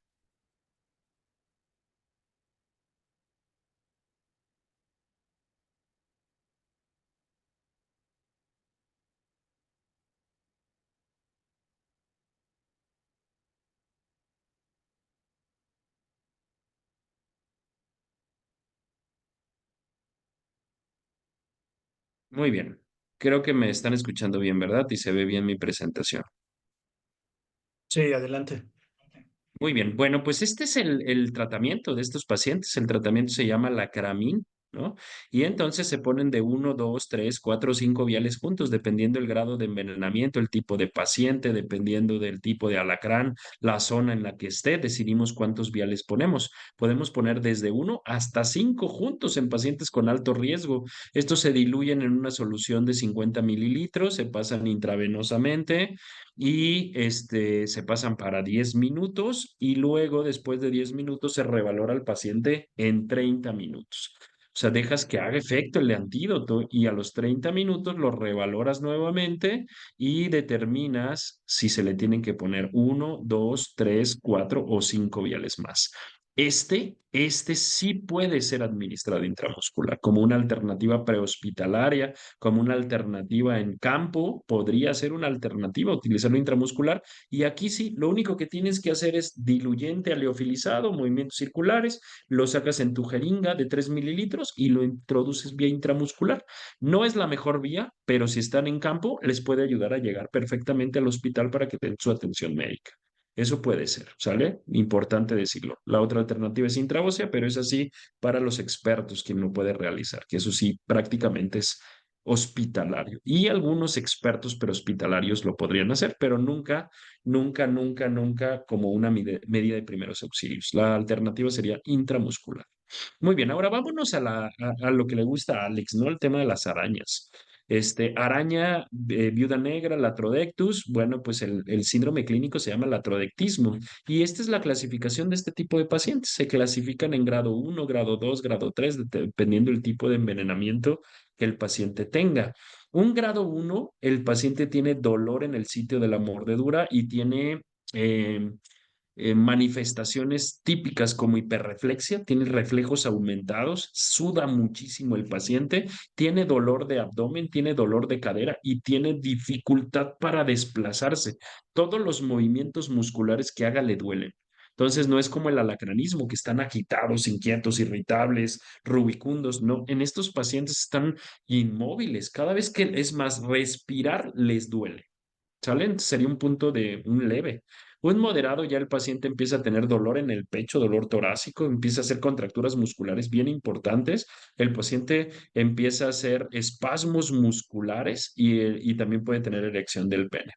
Muy bien. Creo que me están escuchando bien, ¿verdad? Y se ve bien mi presentación. sí, adelante. Muy bien, bueno, pues este es el tratamiento de estos pacientes. El tratamiento se llama Lacramín, ¿no? Y entonces se ponen de uno, dos, tres, cuatro o cinco viales juntos, dependiendo el grado de envenenamiento, el tipo de paciente, dependiendo del tipo de alacrán, la zona en la que esté, decidimos cuántos viales ponemos. Podemos poner desde uno hasta cinco juntos en pacientes con alto riesgo. Estos se diluyen en una solución de 50 mililitros, se pasan intravenosamente y se pasan para 10 minutos y luego después de 10 minutos se revalora al paciente en 30 minutos. O sea, dejas que haga efecto el antídoto y a los 30 minutos lo revaloras nuevamente y determinas si se le tienen que poner uno, dos, tres, cuatro o cinco viales más. Este sí puede ser administrado intramuscular como una alternativa prehospitalaria, como una alternativa en campo, podría ser una alternativa utilizarlo intramuscular. Y aquí sí, lo único que tienes que hacer es diluyente aleofilizado, movimientos circulares, lo sacas en tu jeringa de 3 mililitros y lo introduces vía intramuscular. No es la mejor vía, pero si están en campo, les puede ayudar a llegar perfectamente al hospital para que den su atención médica. Eso puede ser, ¿sale? Importante decirlo. La otra alternativa es intraósea, pero es así para los expertos quien lo puede realizar, que eso sí prácticamente es hospitalario. Y algunos expertos prehospitalarios lo podrían hacer, pero nunca, nunca, nunca, nunca como una medida de primeros auxilios. La alternativa sería intramuscular. Muy bien, ahora vámonos a lo que le gusta a Alex, ¿no? El tema de las arañas. Araña, viuda negra, Latrodectus, bueno, pues el síndrome clínico se llama latrodectismo y esta es la clasificación de este tipo de pacientes. Se clasifican en grado uno, grado 2, grado 3, dependiendo del tipo de envenenamiento que el paciente tenga. Un grado uno, el paciente tiene dolor en el sitio de la mordedura y tiene eh, manifestaciones típicas como hiperreflexia, tiene reflejos aumentados, suda muchísimo el paciente, tiene dolor de abdomen, tiene dolor de cadera y tiene dificultad para desplazarse. Todos los movimientos musculares que haga le duelen. Entonces no es como el alacranismo, que están agitados, inquietos, irritables, rubicundos. No, en estos pacientes están inmóviles. Cada vez que es más respirar les duele. ¿Sale? Sería un punto de un leve. Un moderado, ya el paciente empieza a tener dolor en el pecho, dolor torácico, empieza a hacer contracturas musculares bien importantes. El paciente empieza a hacer espasmos musculares y también puede tener erección del pene.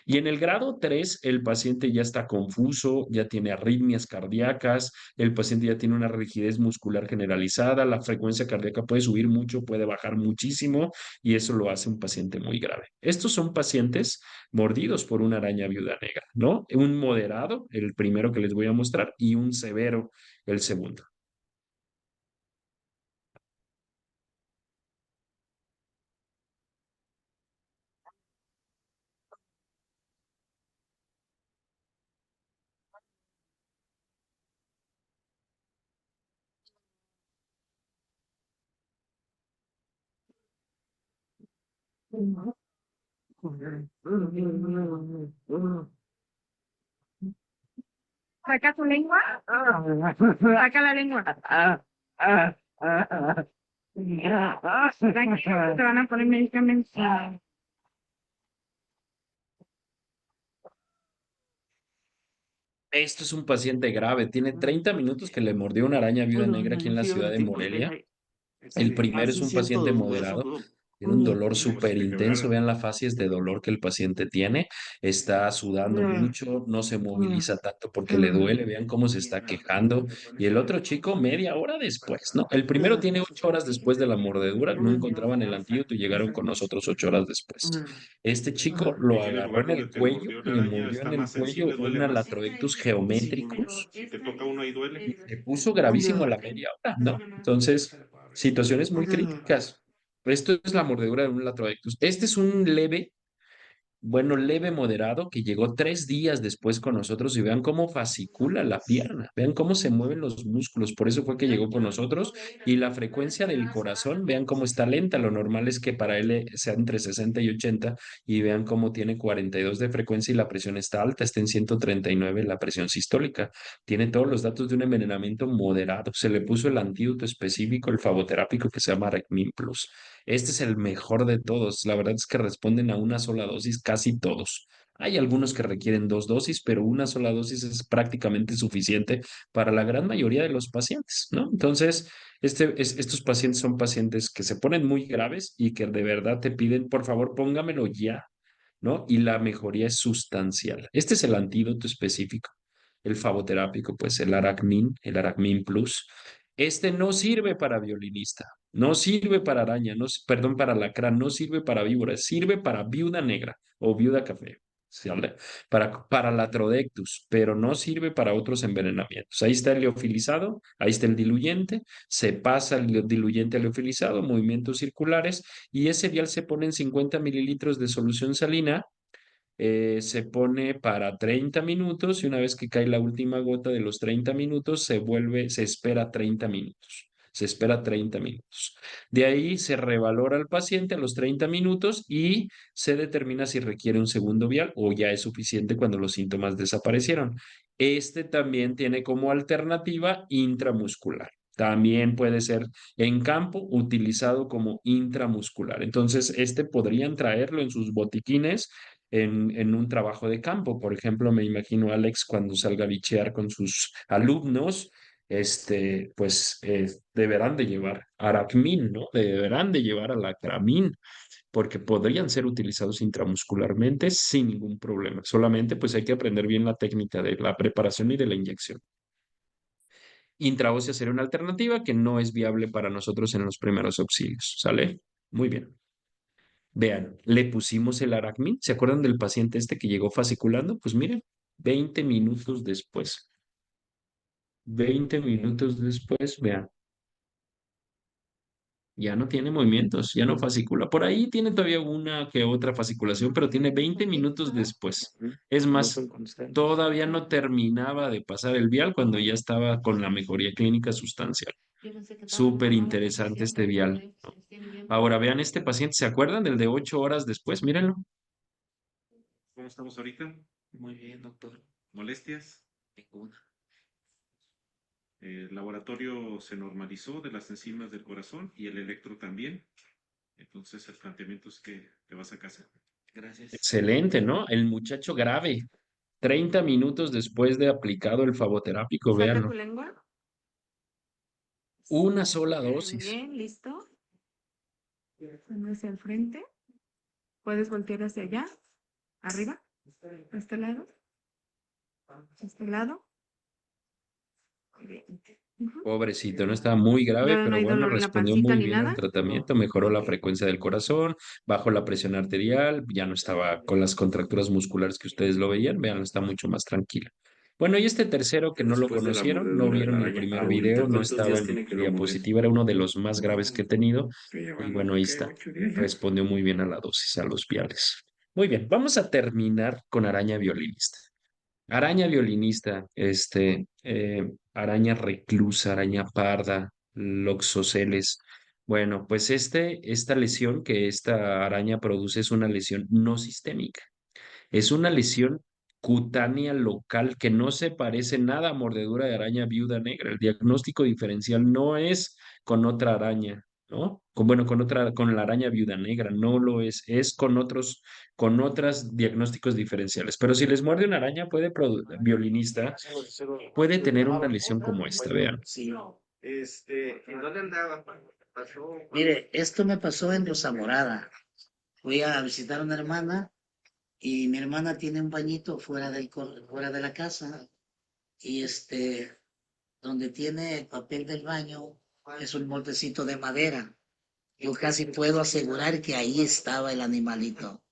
Y en el grado 3 el paciente ya está confuso, ya tiene arritmias cardíacas, el paciente ya tiene una rigidez muscular generalizada, la frecuencia cardíaca puede subir mucho, puede bajar muchísimo, y eso lo hace un paciente muy grave. Estos son pacientes mordidos por una araña viuda negra, ¿no? Un moderado, el primero que les voy a mostrar, y un severo, el segundo. Saca tu lengua. Saca la lengua. Tranquilo, te van a poner medicamentos. Esto es un paciente grave, tiene 30 minutos que le mordió una araña viuda Bueno, negra aquí en la ciudad de Morelia. El primero es así un paciente siento hueso, moderado, ¿no? tiene un dolor súper intenso. Vean las fases de dolor que el paciente tiene. Está sudando mucho, no se moviliza tanto porque le duele. Vean cómo se está quejando. Y el otro chico, media hora después, ¿no? El primero tiene 8 horas después de la mordedura, no encontraban el antídoto y llegaron con nosotros 8 horas después. Este chico lo Y que en el agarró lugar en el donde te cuello, mordió la le araña mordió está en el más cuello sensible, duele una más. Latrodectus Si, geometricus si te toca uno ahí duele. y se puso gravísimo a la media hora, ¿no? Entonces, situaciones muy críticas. Esto es la mordedura de un Latrodectus. Este es un leve, bueno, leve moderado que llegó 3 días después con nosotros y vean cómo fascicula la pierna, vean cómo se mueven los músculos, por eso fue que llegó con nosotros y la frecuencia del corazón, vean cómo está lenta, lo normal es que para él sea entre 60 y 80 y vean cómo tiene 42 de frecuencia y la presión está alta, está en 139 la presión sistólica, tiene todos los datos de un envenenamiento moderado, se le puso el antídoto específico, el fagoterápico que se llama Recmin Plus. Este es el mejor de todos. La verdad es que responden a una sola dosis casi todos. Hay algunos que requieren 2 dosis, pero una sola dosis es prácticamente suficiente para la gran mayoría de los pacientes, ¿no? Entonces, estos pacientes son pacientes que se ponen muy graves y que de verdad te piden, por favor, póngamelo ya, ¿no? Y la mejoría es sustancial. Este es el antídoto específico, el faboterápico, pues el Aracmin Plus. Este no sirve para violinista, no sirve para araña, no, perdón, para lacrán, no sirve para víbora, sirve para viuda negra o viuda café. ¿Sale? Para Latrodectus, pero no sirve para otros envenenamientos. Ahí está el liofilizado, ahí está el diluyente, se pasa el diluyente al liofilizado, movimientos circulares, y ese vial se pone en 50 mililitros de solución salina, se pone para 30 minutos y una vez que cae la última gota de los 30 minutos, se espera 30 minutos. Se espera 30 minutos. De ahí se revalora al paciente a los 30 minutos y se determina si requiere un segundo vial o ya es suficiente cuando los síntomas desaparecieron. Este también tiene como alternativa intramuscular. También puede ser en campo utilizado como intramuscular. Entonces, este podrían traerlo en sus botiquines en un trabajo de campo. Por ejemplo, me imagino a Alex cuando salga a bichear con sus alumnos, pues deberán de llevar Aracmin, ¿no? Deberán de llevar Alacramin, porque podrían ser utilizados intramuscularmente sin ningún problema. Solamente pues hay que aprender bien la técnica de la preparación y de la inyección. Intraósea sería una alternativa que no es viable para nosotros en los primeros auxilios, ¿sale? Muy bien. Vean, le pusimos el Aracmin. ¿Se acuerdan del paciente este que llegó fasciculando? Pues miren, 20 minutos después. 20 minutos después, vean, ya no tiene movimientos, ya no fascicula. Por ahí tiene todavía una que otra fasciculación, pero tiene 20 minutos después. Es más, todavía no terminaba de pasar el vial cuando ya estaba con la mejoría clínica sustancial. Súper interesante este vial, ¿no? Ahora vean este paciente, ¿se acuerdan del de 8 horas después? Mírenlo. ¿Cómo estamos ahorita? Muy bien, doctor. ¿Molestias? Ninguna. El laboratorio se normalizó de las enzimas del corazón y el electro también. Entonces el planteamiento es que te vas a casa. Gracias. Excelente, ¿no? El muchacho grave. 30 minutos después de aplicado el faboterápico, Saca véanlo. tu lengua. Una sola Muy dosis. bien, listo. Mano hacia el frente. Puedes voltear hacia allá. Arriba. A este lado. A este lado. Muy bien. Ujú. Pobrecito, no estaba muy grave, Ya no pero hay bueno, dolor en la respondió pancita muy ni bien al nada. tratamiento, mejoró la Ok. frecuencia del corazón, bajó la presión arterial, ya no estaba con las contracturas musculares que ustedes lo veían, vean, está mucho más tranquilo. Bueno, y este tercero que no lo Después de la conocieron, no mordedura de la vieron el araña. primer Ahorita, video, no ¿cuántos estaba días en tiene que la lo mover? diapositiva, era uno de los más graves que he tenido, Estoy y llevando, bueno, ahí ¿qué? está, 8 días ya. respondió muy bien a la dosis, a los viales. Muy bien, vamos a terminar con araña violinista. Araña violinista, araña reclusa, araña parda, loxoceles. Bueno, pues esta lesión que esta araña produce es una lesión no sistémica. Es una lesión cutánea local que no se parece nada a mordedura de araña viuda negra. El diagnóstico diferencial no es con otra araña, ¿no? Con la araña viuda negra, no lo es con otros diagnósticos diferenciales. Pero si les muerde una araña, violinista, puede tener una lesión como esta, vean. Sí. ¿En dónde andaba? Mire, esto me pasó en Rosa Morada. Fui a visitar a una hermana y mi hermana tiene un bañito fuera de la casa y donde tiene el papel del baño es un moldecito de madera. Yo casi puedo asegurar que ahí estaba el animalito.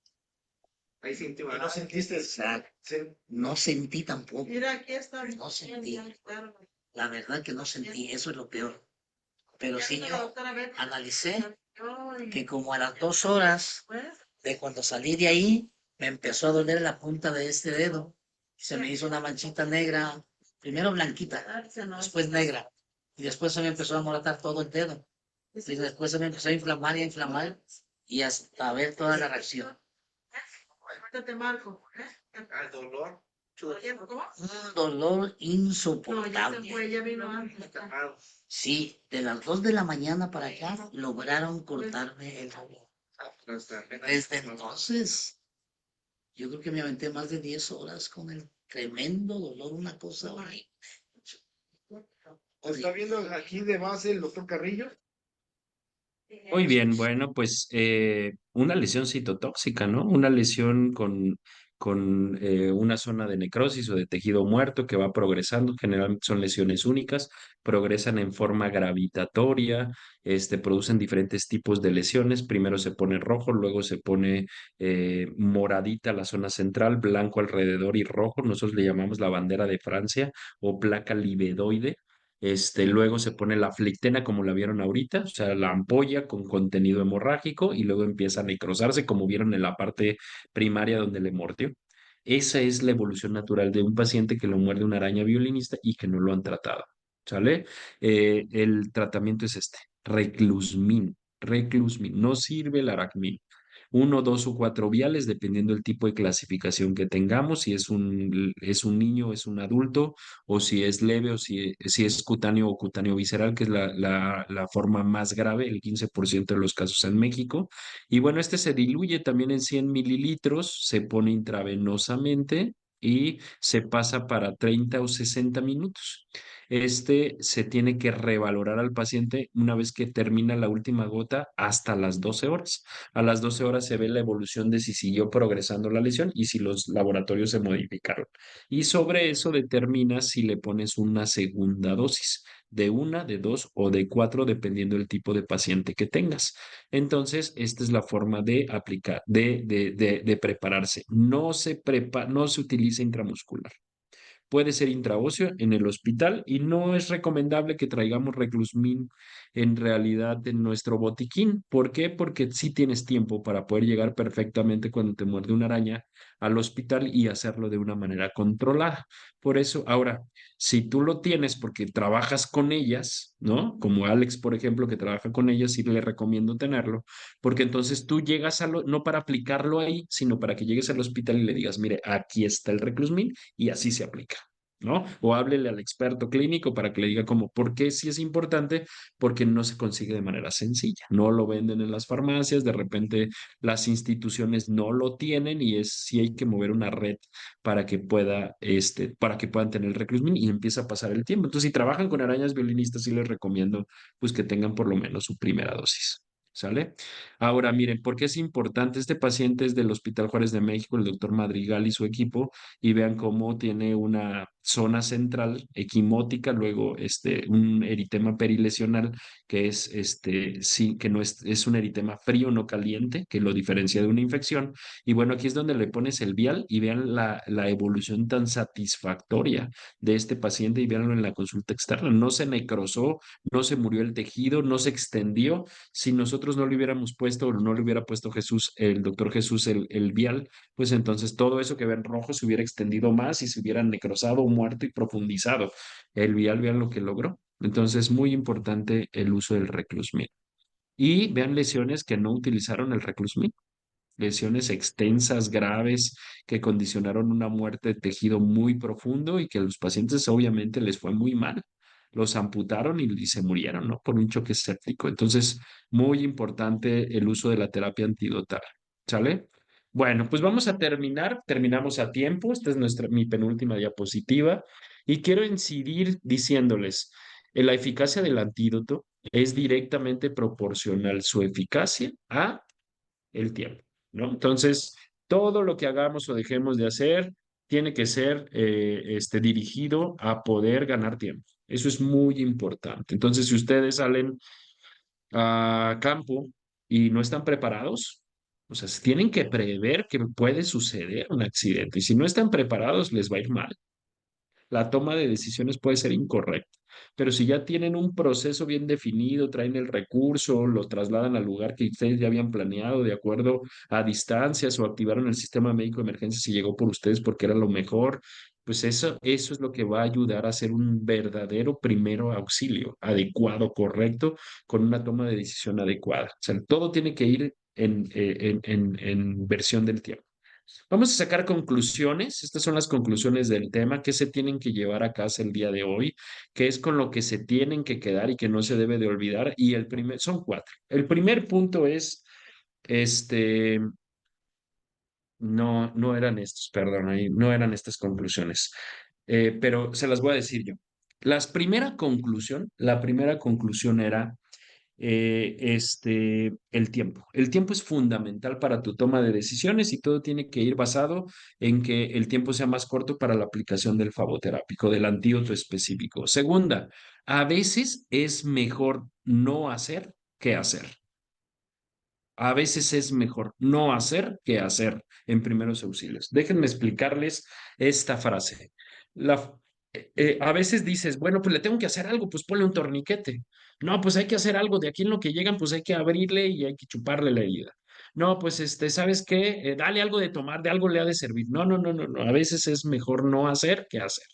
Ahí sintió. ¿Y no sentiste? No sentí tampoco. Mira, aquí está. No sentí. La verdad que no sentí, eso es lo peor. Pero sí yo analicé que como a las 2 horas de cuando salí de ahí, me empezó a doler la punta de este dedo. Se me hizo una manchita negra, primero blanquita, después negra. Y después se me empezó a moratar todo el dedo. Y después se me empezó a inflamar y hasta ver toda la reacción. Ahorita te marco. ¿El dolor? Un dolor No, ya se insoportable. fue, ya vino antes. Sí, de las 2 de la mañana para acá lograron cortarme el dolor. Desde entonces Yo creo que me aventé más de 10 horas con el tremendo dolor, una cosa horrible. ¿Está viendo aquí de base el doctor Carrillo? Muy bien, bueno, pues una lesión citotóxica, ¿no? Una lesión con una zona de necrosis o de tejido muerto que va progresando, generalmente son lesiones únicas, progresan en forma gravitatoria, producen diferentes tipos de lesiones, primero se pone rojo, luego se pone moradita la zona central, blanco alrededor y rojo, nosotros le llamamos la bandera de Francia o placa libedoide. Luego se pone la flictena como la vieron ahorita, o sea, la ampolla con contenido hemorrágico y luego empieza a necrosarse como vieron en la parte primaria donde le mordió. Esa es la evolución natural de un paciente que lo muerde una araña violinista y que no lo han tratado, ¿sale? El tratamiento es reclusmin, reclusmin, no sirve el aracmin. Uno, dos o cuatro viales, dependiendo del tipo de clasificación que tengamos, si es un niño, es un adulto, o si es leve, o si es cutáneo o cutáneo visceral, que es la forma más grave, el 15% de los casos en México. Y bueno, se diluye también en 100 mililitros, se pone intravenosamente y se pasa para 30 o 60 minutos. Se tiene que revalorar al paciente una vez que termina la última gota hasta las 12 horas. A las 12 horas se ve la evolución de si siguió progresando la lesión y si los laboratorios se modificaron. Y sobre eso determina si le pones una segunda dosis de una, de dos o de cuatro, dependiendo del tipo de paciente que tengas. Entonces, esta es la forma de aplicar, de prepararse. No se utiliza intramuscular. Puede ser intraóseo en el hospital y no es recomendable que traigamos reclusmin en realidad en nuestro botiquín. ¿Por qué? Porque sí tienes tiempo para poder llegar perfectamente cuando te muerde una araña al hospital y hacerlo de una manera controlada. Por eso, ahora, si tú lo tienes porque trabajas con ellas, ¿no? Como Alex, por ejemplo, que trabaja con ellas, sí le recomiendo tenerlo, porque entonces tú llegas no para aplicarlo ahí, sino para que llegues al hospital y le digas, mire, aquí está el reclusmin y así se aplica. ¿No? O háblele al experto clínico para que le diga como, ¿por qué sí es importante? Porque no se consigue de manera sencilla. No lo venden en las farmacias, de repente las instituciones no lo tienen y sí hay que mover una red para que puedan tener el reclusmin y empieza a pasar el tiempo. Entonces, si trabajan con arañas violinistas, sí les recomiendo pues que tengan por lo menos su primera dosis. ¿Sale? Ahora, miren, ¿por qué es importante? Este paciente es del Hospital Juárez de México, el doctor Madrigal y su equipo, y vean cómo tiene una zona central equimótica, luego un eritema perilesional que sí, que no es un eritema frío, no caliente, que lo diferencia de una infección. Y bueno, aquí es donde le pones el vial y vean la evolución tan satisfactoria de este paciente y veanlo en la consulta externa. No se necrosó, no se murió el tejido, no se extendió. Si nosotros no le hubiéramos puesto o no le hubiera puesto Jesús, el doctor Jesús, el vial, pues entonces todo eso que ven rojo se hubiera extendido más y se hubiera necrosado, muerto y profundizado. El vial, vean lo que logró. Entonces, es muy importante el uso del reclusmin. Y vean lesiones que no utilizaron el reclusmin. Lesiones extensas, graves, que condicionaron una muerte de tejido muy profundo y que a los pacientes obviamente les fue muy mal. Los amputaron y se murieron, ¿no? Por un choque séptico. Entonces, muy importante el uso de la terapia antidotal. ¿Sale? Bueno, pues vamos a terminar. Terminamos a tiempo. Esta es mi penúltima diapositiva. Y quiero incidir diciéndoles, la eficacia del antídoto es directamente proporcional su eficacia a el tiempo, ¿no? Entonces, todo lo que hagamos o dejemos de hacer tiene que ser dirigido a poder ganar tiempo. Eso es muy importante. Entonces, si ustedes salen a campo y no están preparados, o sea, tienen que prever que puede suceder un accidente y si no están preparados, les va a ir mal. La toma de decisiones puede ser incorrecta, pero si ya tienen un proceso bien definido, traen el recurso, lo trasladan al lugar que ustedes ya habían planeado de acuerdo a distancias o activaron el sistema médico de emergencia si llegó por ustedes porque era lo mejor, pues eso es lo que va a ayudar a hacer un verdadero primero auxilio adecuado, correcto, con una toma de decisión adecuada. O sea, todo tiene que ir en versión del tiempo. Vamos a sacar conclusiones. Estas son las conclusiones del tema que se tienen que llevar a casa el día de hoy, que es con lo que se tienen que quedar y que no se debe de olvidar. Y son cuatro. El primer punto es, este, No, no eran estos, perdón, ahí no eran estas conclusiones. Pero se las voy a decir yo. La primera conclusión era el tiempo. El tiempo es fundamental para tu toma de decisiones y todo tiene que ir basado en que el tiempo sea más corto para la aplicación del fagoterápico, del antídoto específico. Segunda, a veces es mejor no hacer que hacer. A veces es mejor no hacer que hacer en primeros auxilios. Déjenme explicarles esta frase. La, a veces dices, bueno, pues le tengo que hacer algo, pues ponle un torniquete. No, pues hay que hacer algo. De aquí en lo que llegan, pues hay que abrirle y hay que chuparle la herida. No, pues ¿sabes qué? Dale algo de tomar, de algo le ha de servir. No, no, no, no, no. A veces es mejor no hacer que hacer.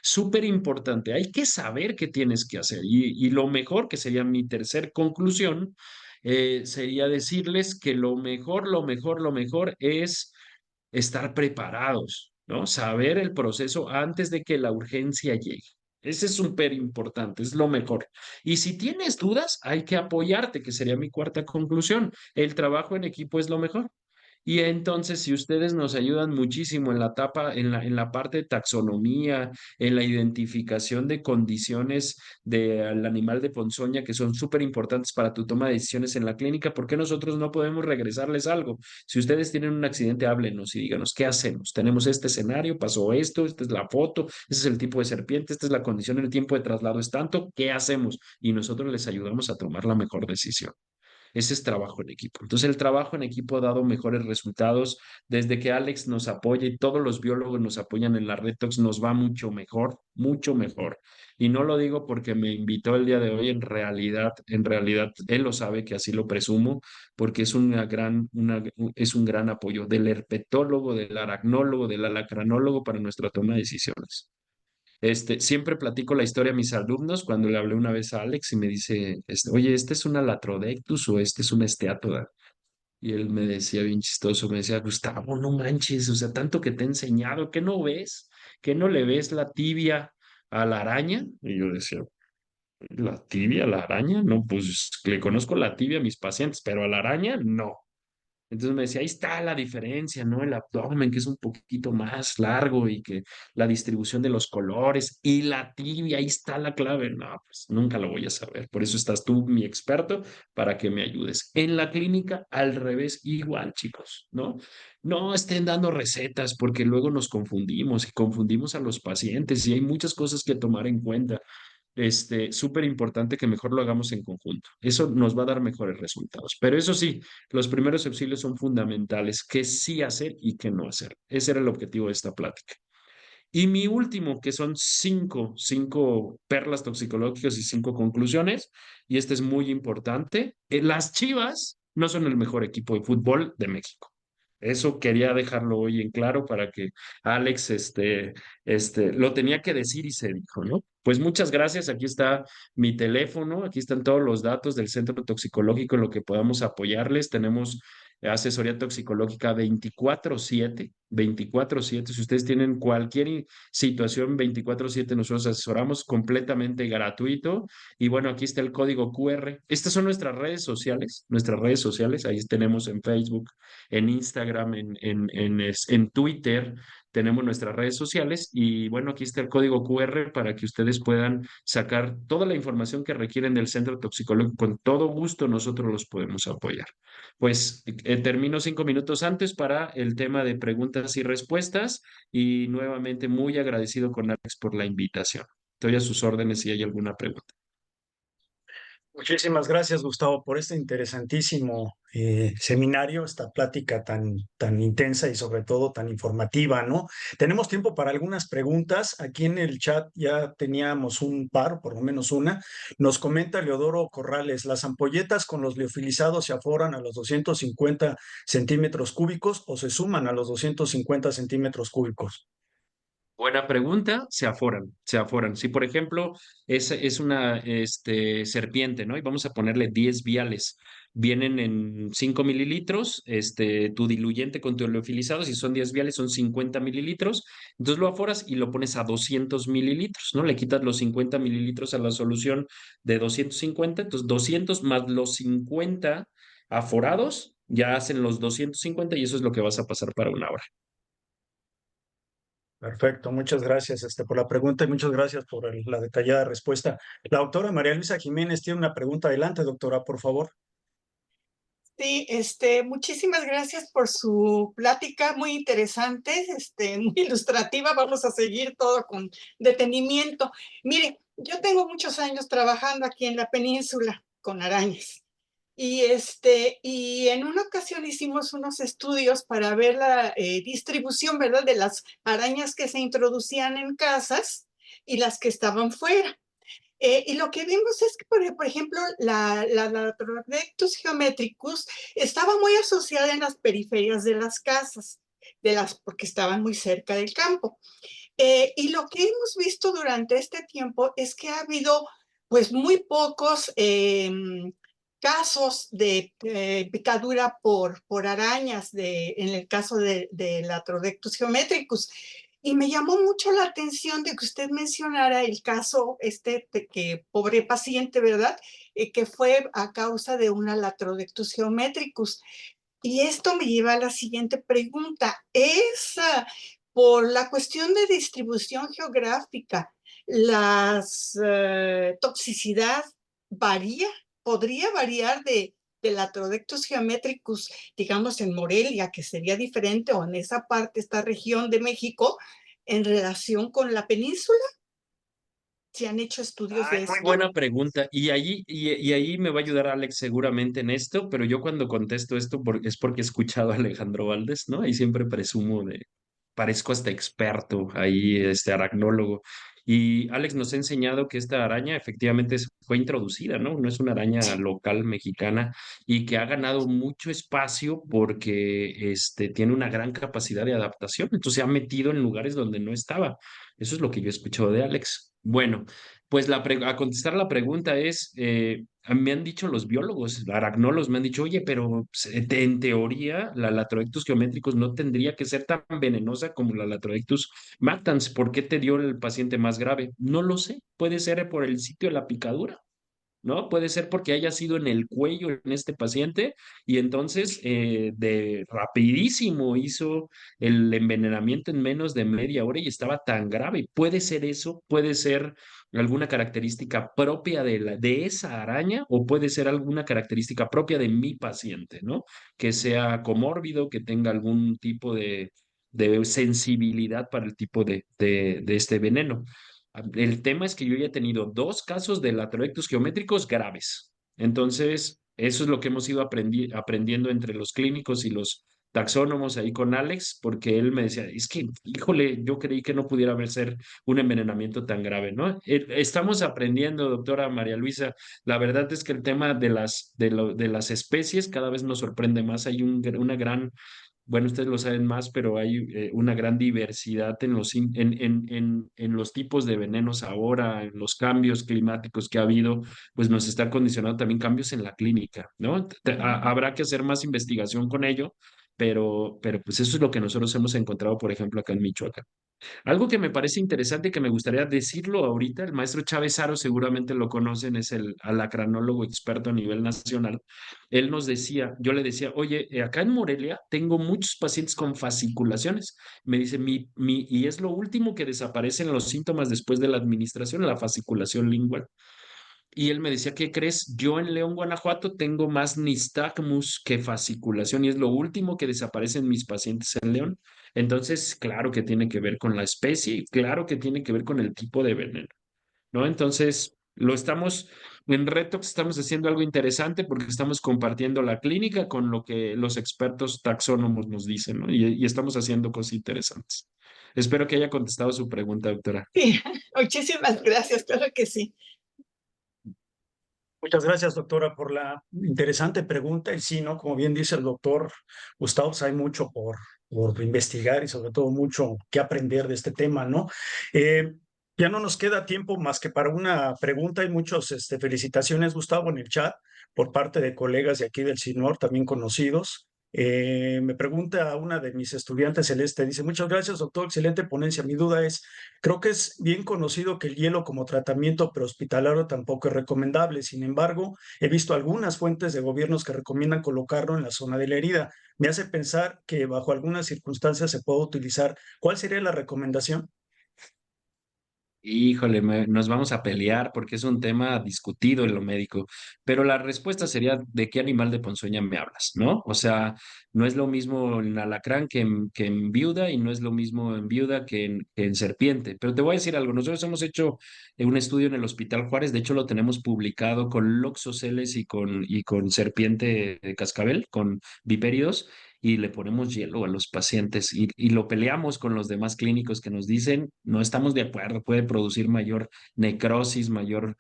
Súper importante. Hay que saber qué tienes que hacer. Y lo mejor, que sería mi tercer conclusión, sería decirles que lo mejor es estar preparados, ¿no? Saber el proceso antes de que la urgencia llegue. Ese es súper importante, es lo mejor. Y si tienes dudas, hay que apoyarte, que sería mi cuarta conclusión. El trabajo en equipo es lo mejor. Y entonces, si ustedes nos ayudan muchísimo en la etapa, en la parte de taxonomía, en la identificación de condiciones del animal de ponzoña que son súper importantes para tu toma de decisiones en la clínica, ¿por qué nosotros no podemos regresarles algo? Si ustedes tienen un accidente, háblenos y díganos, ¿qué hacemos? Tenemos este escenario, pasó esto, esta es la foto, este es el tipo de serpiente, esta es la condición, el tiempo de traslado es tanto, ¿qué hacemos? Y nosotros les ayudamos a tomar la mejor decisión. Ese es trabajo en equipo. Entonces, el trabajo en equipo ha dado mejores resultados. Desde que Alex nos apoya y todos los biólogos nos apoyan en la Retox, nos va mucho mejor, mucho mejor. Y no lo digo porque me invitó el día de hoy, en realidad, él lo sabe que así lo presumo, porque es un gran apoyo del herpetólogo, del aracnólogo, del alacranólogo para nuestra toma de decisiones. Siempre platico la historia a mis alumnos cuando le hablé una vez a Alex y me dice, oye, ¿este es una Latrodectus o este es una Steatoda? Y él me decía bien chistoso, me decía, Gustavo, no manches, o sea, tanto que te he enseñado, ¿qué no ves? ¿Qué no le ves la tibia a la araña? Y yo decía, ¿la tibia a la araña? No, pues le conozco la tibia a mis pacientes, pero a la araña no. Entonces me decía, ahí está la diferencia, ¿no? El abdomen, que es un poquito más largo y que la distribución de los colores y la tibia, ahí está la clave. No, pues nunca lo voy a saber. Por eso estás tú, mi experto, para que me ayudes. En la clínica, al revés, igual, chicos, ¿no? No estén dando recetas porque luego nos confundimos y confundimos a los pacientes y hay muchas cosas que tomar en cuenta. Súper importante que mejor lo hagamos en conjunto. Eso nos va a dar mejores resultados. Pero eso sí, los primeros auxilios son fundamentales, qué sí hacer y qué no hacer. Ese era el objetivo de esta plática. Y mi último, que son cinco perlas toxicológicas y 5 conclusiones, y este es muy importante, las Chivas no son el mejor equipo de fútbol de México. Eso quería dejarlo hoy en claro para que Alex, lo tenía que decir y se dijo, ¿no? Pues muchas gracias. Aquí está mi teléfono, aquí están todos los datos del centro toxicológico en lo que podamos apoyarles. Tenemos asesoría toxicológica 24/7. Si ustedes tienen cualquier situación 24/7, nosotros asesoramos completamente gratuito. Y bueno, aquí está el código QR. Estas son nuestras redes sociales. Ahí tenemos en Facebook, en Instagram, en Twitter. Tenemos nuestras redes sociales y bueno, aquí está el código QR para que ustedes puedan sacar toda la información que requieren del centro toxicológico. Con todo gusto nosotros los podemos apoyar. Pues termino 5 minutos antes para el tema de preguntas y respuestas y nuevamente muy agradecido con Alex por la invitación. Estoy a sus órdenes si hay alguna pregunta. Muchísimas gracias, Gustavo, por este interesantísimo seminario, esta plática tan intensa y sobre todo tan informativa, ¿no? Tenemos tiempo para algunas preguntas. Aquí en el chat ya teníamos un par, por lo menos una. Nos comenta Leodoro Corrales, ¿las ampolletas con los liofilizados se aforan a los 250 centímetros cúbicos o se suman a los 250 centímetros cúbicos? Buena pregunta, se aforan, se aforan. Si, por ejemplo, es una serpiente, ¿no? Y vamos a ponerle 10 viales. Vienen en 5 mililitros, tu diluyente con tu liofilizado, si son 10 viales, son 50 mililitros. Entonces lo aforas y lo pones a 200 mililitros, ¿no? Le quitas los 50 mililitros a la solución de 250, entonces 200 más los 50 aforados ya hacen los 250 y eso es lo que vas a pasar para una hora. Perfecto, muchas gracias por la pregunta y muchas gracias por la detallada respuesta. La doctora María Luisa Jiménez tiene una pregunta. Adelante, doctora, por favor. Sí, muchísimas gracias por su plática, muy interesante, muy ilustrativa. Vamos a seguir todo con detenimiento. Mire, yo tengo muchos años trabajando aquí en la península con arañas. Y en una ocasión hicimos unos estudios para ver la distribución, ¿verdad?, de las arañas que se introducían en casas y las que estaban fuera. Y lo que vimos es que, por ejemplo, la Latrodectus geometricus estaba muy asociada en las periferias de las casas, porque estaban muy cerca del campo. Y lo que hemos visto durante este tiempo es que ha habido, pues, muy pocos casos de picadura por arañas en el caso de Latrodectus geometricus. Y me llamó mucho la atención de que usted mencionara el caso de que pobre paciente, ¿verdad? Que fue a causa de una Latrodectus geometricus. Y esto me lleva a la siguiente pregunta. ¿Es por la cuestión de distribución geográfica, la toxicidad podría variar de Latrodectus geometricus, digamos, en Morelia, que sería diferente, o en esa parte, esta región de México, en relación con la península? ¿Se han hecho estudios de esto? Muy buena pregunta. Y ahí me va a ayudar Alex seguramente en esto, pero yo cuando contesto esto es porque he escuchado a Alejandro Valdés, ¿no? Y siempre presumo parezco hasta experto ahí, aracnólogo. Y Alex nos ha enseñado que esta araña efectivamente fue introducida, ¿no? No es una araña local mexicana y que ha ganado mucho espacio porque tiene una gran capacidad de adaptación. Entonces se ha metido en lugares donde no estaba. Eso es lo que yo he escuchado de Alex. Bueno, pues a contestar la pregunta es, me han dicho los biólogos, aracnólogos, me han dicho, oye, pero en teoría la Latrodectus geometricus no tendría que ser tan venenosa como la Latrodectus mactans. ¿Por qué te dio el paciente más grave? No lo sé, puede ser por el sitio de la picadura. ¿No? Puede ser porque haya sido en el cuello en este paciente y entonces de rapidísimo hizo el envenenamiento en menos de media hora y estaba tan grave. Puede ser eso, puede ser alguna característica propia de esa araña o puede ser alguna característica propia de mi paciente, ¿no? Que sea comórbido, que tenga algún tipo de sensibilidad para el tipo de este veneno. El tema es que yo ya he tenido 2 casos de latrodectus geométricos graves. Entonces, eso es lo que hemos ido aprendiendo entre los clínicos y los taxónomos ahí con Alex, porque él me decía, es que, híjole, yo creí que no pudiera haber ser un envenenamiento tan grave, ¿no? Estamos aprendiendo, doctora María Luisa. La verdad es que el tema de las especies cada vez nos sorprende más. Hay una gran bueno, ustedes lo saben más, pero hay una gran diversidad en los tipos de venenos ahora, en los cambios climáticos que ha habido, pues nos está condicionando también cambios en la clínica, ¿no? Habrá que hacer más investigación con ello, pero pues eso es lo que nosotros hemos encontrado, por ejemplo, acá en Michoacán. Algo que me parece interesante que me gustaría decirlo ahorita, el maestro Chávez Aro seguramente lo conocen, es el alacranólogo experto a nivel nacional. Él nos decía, yo le decía, oye, acá en Morelia tengo muchos pacientes con fasciculaciones. Me dice, y es lo último que desaparecen los síntomas después de la administración, la fasciculación lingual. Y él me decía, ¿qué crees? Yo en León, Guanajuato, tengo más nistagmus que fasciculación y es lo último que desaparece en mis pacientes en León. Entonces, claro que tiene que ver con la especie y claro que tiene que ver con el tipo de veneno, ¿no? Entonces, en Retox estamos haciendo algo interesante porque estamos compartiendo la clínica con lo que los expertos taxónomos nos dicen, ¿no? Y estamos haciendo cosas interesantes. Espero que haya contestado su pregunta, doctora. Sí, muchísimas gracias, claro que sí. Muchas gracias, doctora, por la interesante pregunta. Y sí, ¿no? Como bien dice el doctor Gustavo, pues hay mucho por investigar y sobre todo mucho que aprender de este tema, ¿no? Ya no nos queda tiempo más que para una pregunta. Hay muchas felicitaciones, Gustavo, en el chat por parte de colegas de aquí del CINOR, también conocidos. Me pregunta una de mis estudiantes, Celeste, dice, muchas gracias, doctor, excelente ponencia. Mi duda es, creo que es bien conocido que el hielo como tratamiento prehospitalario tampoco es recomendable. Sin embargo, he visto algunas fuentes de gobiernos que recomiendan colocarlo en la zona de la herida. Me hace pensar que bajo algunas circunstancias se puede utilizar. ¿Cuál sería la recomendación? Híjole, nos vamos a pelear porque es un tema discutido en lo médico, pero la respuesta sería ¿de qué animal de ponzoña me hablas? ¿No? O sea, no es lo mismo en alacrán que en viuda y no es lo mismo en viuda que en serpiente. Pero te voy a decir algo, nosotros hemos hecho un estudio en el Hospital Juárez, de hecho lo tenemos publicado con loxoceles y con serpiente de cascabel, con vipéridos y le ponemos hielo a los pacientes y lo peleamos con los demás clínicos que nos dicen, no estamos de acuerdo, puede producir mayor necrosis, mayor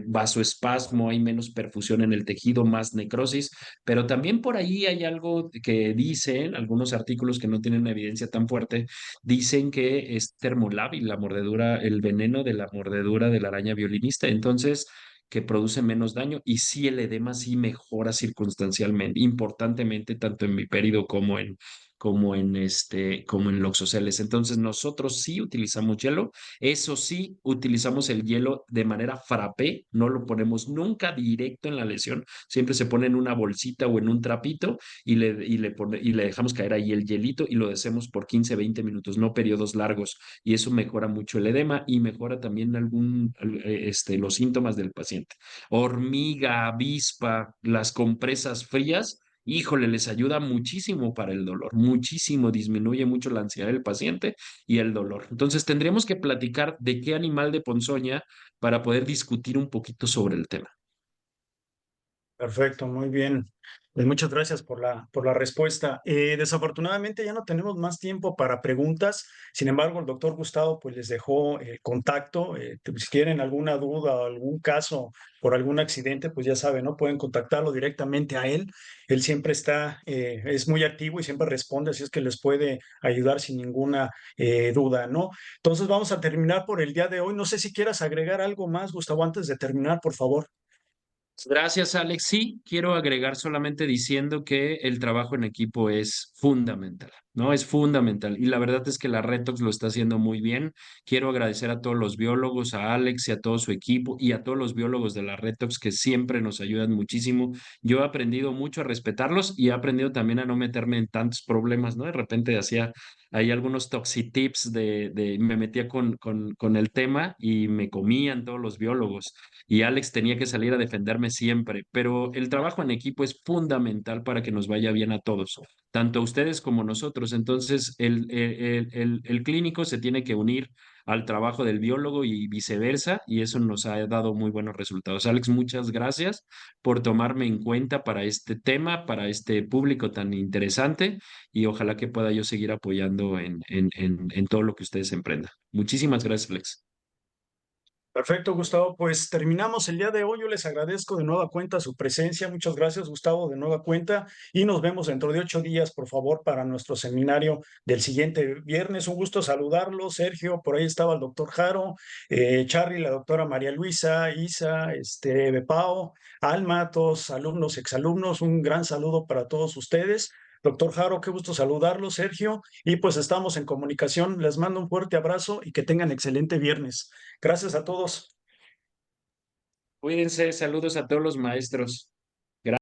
vasoespasmo, hay menos perfusión en el tejido, más necrosis, pero también por ahí hay algo que dicen, algunos artículos que no tienen evidencia tan fuerte, dicen que es termolábil la mordedura, el veneno de la mordedura de la araña violinista, entonces que produce menos daño y sí el edema sí mejora circunstancialmente, importantemente, tanto en bipérido como en loxoceles. Entonces, nosotros sí utilizamos hielo. Eso sí, utilizamos el hielo de manera frappé, no lo ponemos nunca directo en la lesión, siempre se pone en una bolsita o en un trapito y le dejamos caer ahí el hielito y lo deshacemos por 15, 20 minutos, no periodos largos. Y eso mejora mucho el edema y mejora también los síntomas del paciente. Hormiga, avispa, las compresas frías, híjole, les ayuda muchísimo para el dolor, muchísimo, disminuye mucho la ansiedad del paciente y el dolor. Entonces tendríamos que platicar de qué animal de ponzoña para poder discutir un poquito sobre el tema. Perfecto, muy bien. Pues muchas gracias por la respuesta. Desafortunadamente ya no tenemos más tiempo para preguntas. Sin embargo, el doctor Gustavo pues les dejó el contacto. Si quieren alguna duda o algún caso por algún accidente, pues ya saben, ¿no? Pueden contactarlo directamente a él. Él siempre está, es muy activo y siempre responde, así es que les puede ayudar sin ninguna duda, ¿no? Entonces vamos a terminar por el día de hoy. No sé si quieras agregar algo más, Gustavo, antes de terminar, por favor. Gracias, Alex. Sí, quiero agregar solamente diciendo que el trabajo en equipo es fundamental, ¿no? Es fundamental. Y la verdad es que la Retox lo está haciendo muy bien. Quiero agradecer a todos los biólogos, a Alex y a todo su equipo y a todos los biólogos de la Retox que siempre nos ayudan muchísimo. Yo he aprendido mucho a respetarlos y he aprendido también a no meterme en tantos problemas, ¿no? De repente hacía hay algunos toxic tips me metía con el tema y me comían todos los biólogos y Alex tenía que salir a defenderme siempre, pero el trabajo en equipo es fundamental para que nos vaya bien a todos, tanto a ustedes como a nosotros. Entonces, el clínico se tiene que unir al trabajo del biólogo y viceversa, y eso nos ha dado muy buenos resultados. Alex, muchas gracias por tomarme en cuenta para este tema, para este público tan interesante, y ojalá que pueda yo seguir apoyando en todo lo que ustedes emprendan. Muchísimas gracias, Alex. Perfecto, Gustavo. Pues terminamos el día de hoy. Yo les agradezco de nueva cuenta su presencia. Muchas gracias, Gustavo, de nueva cuenta. Y nos vemos dentro de 8 días, por favor, para nuestro seminario del siguiente viernes. Un gusto saludarlo, Sergio. Por ahí estaba el doctor Jaro, Charly, la doctora María Luisa, Isa, Bepao, Alma, todos alumnos, exalumnos. Un gran saludo para todos ustedes. Doctor Jaro, qué gusto saludarlo, Sergio. Y pues estamos en comunicación. Les mando un fuerte abrazo y que tengan excelente viernes. Gracias a todos. Cuídense, saludos a todos los maestros.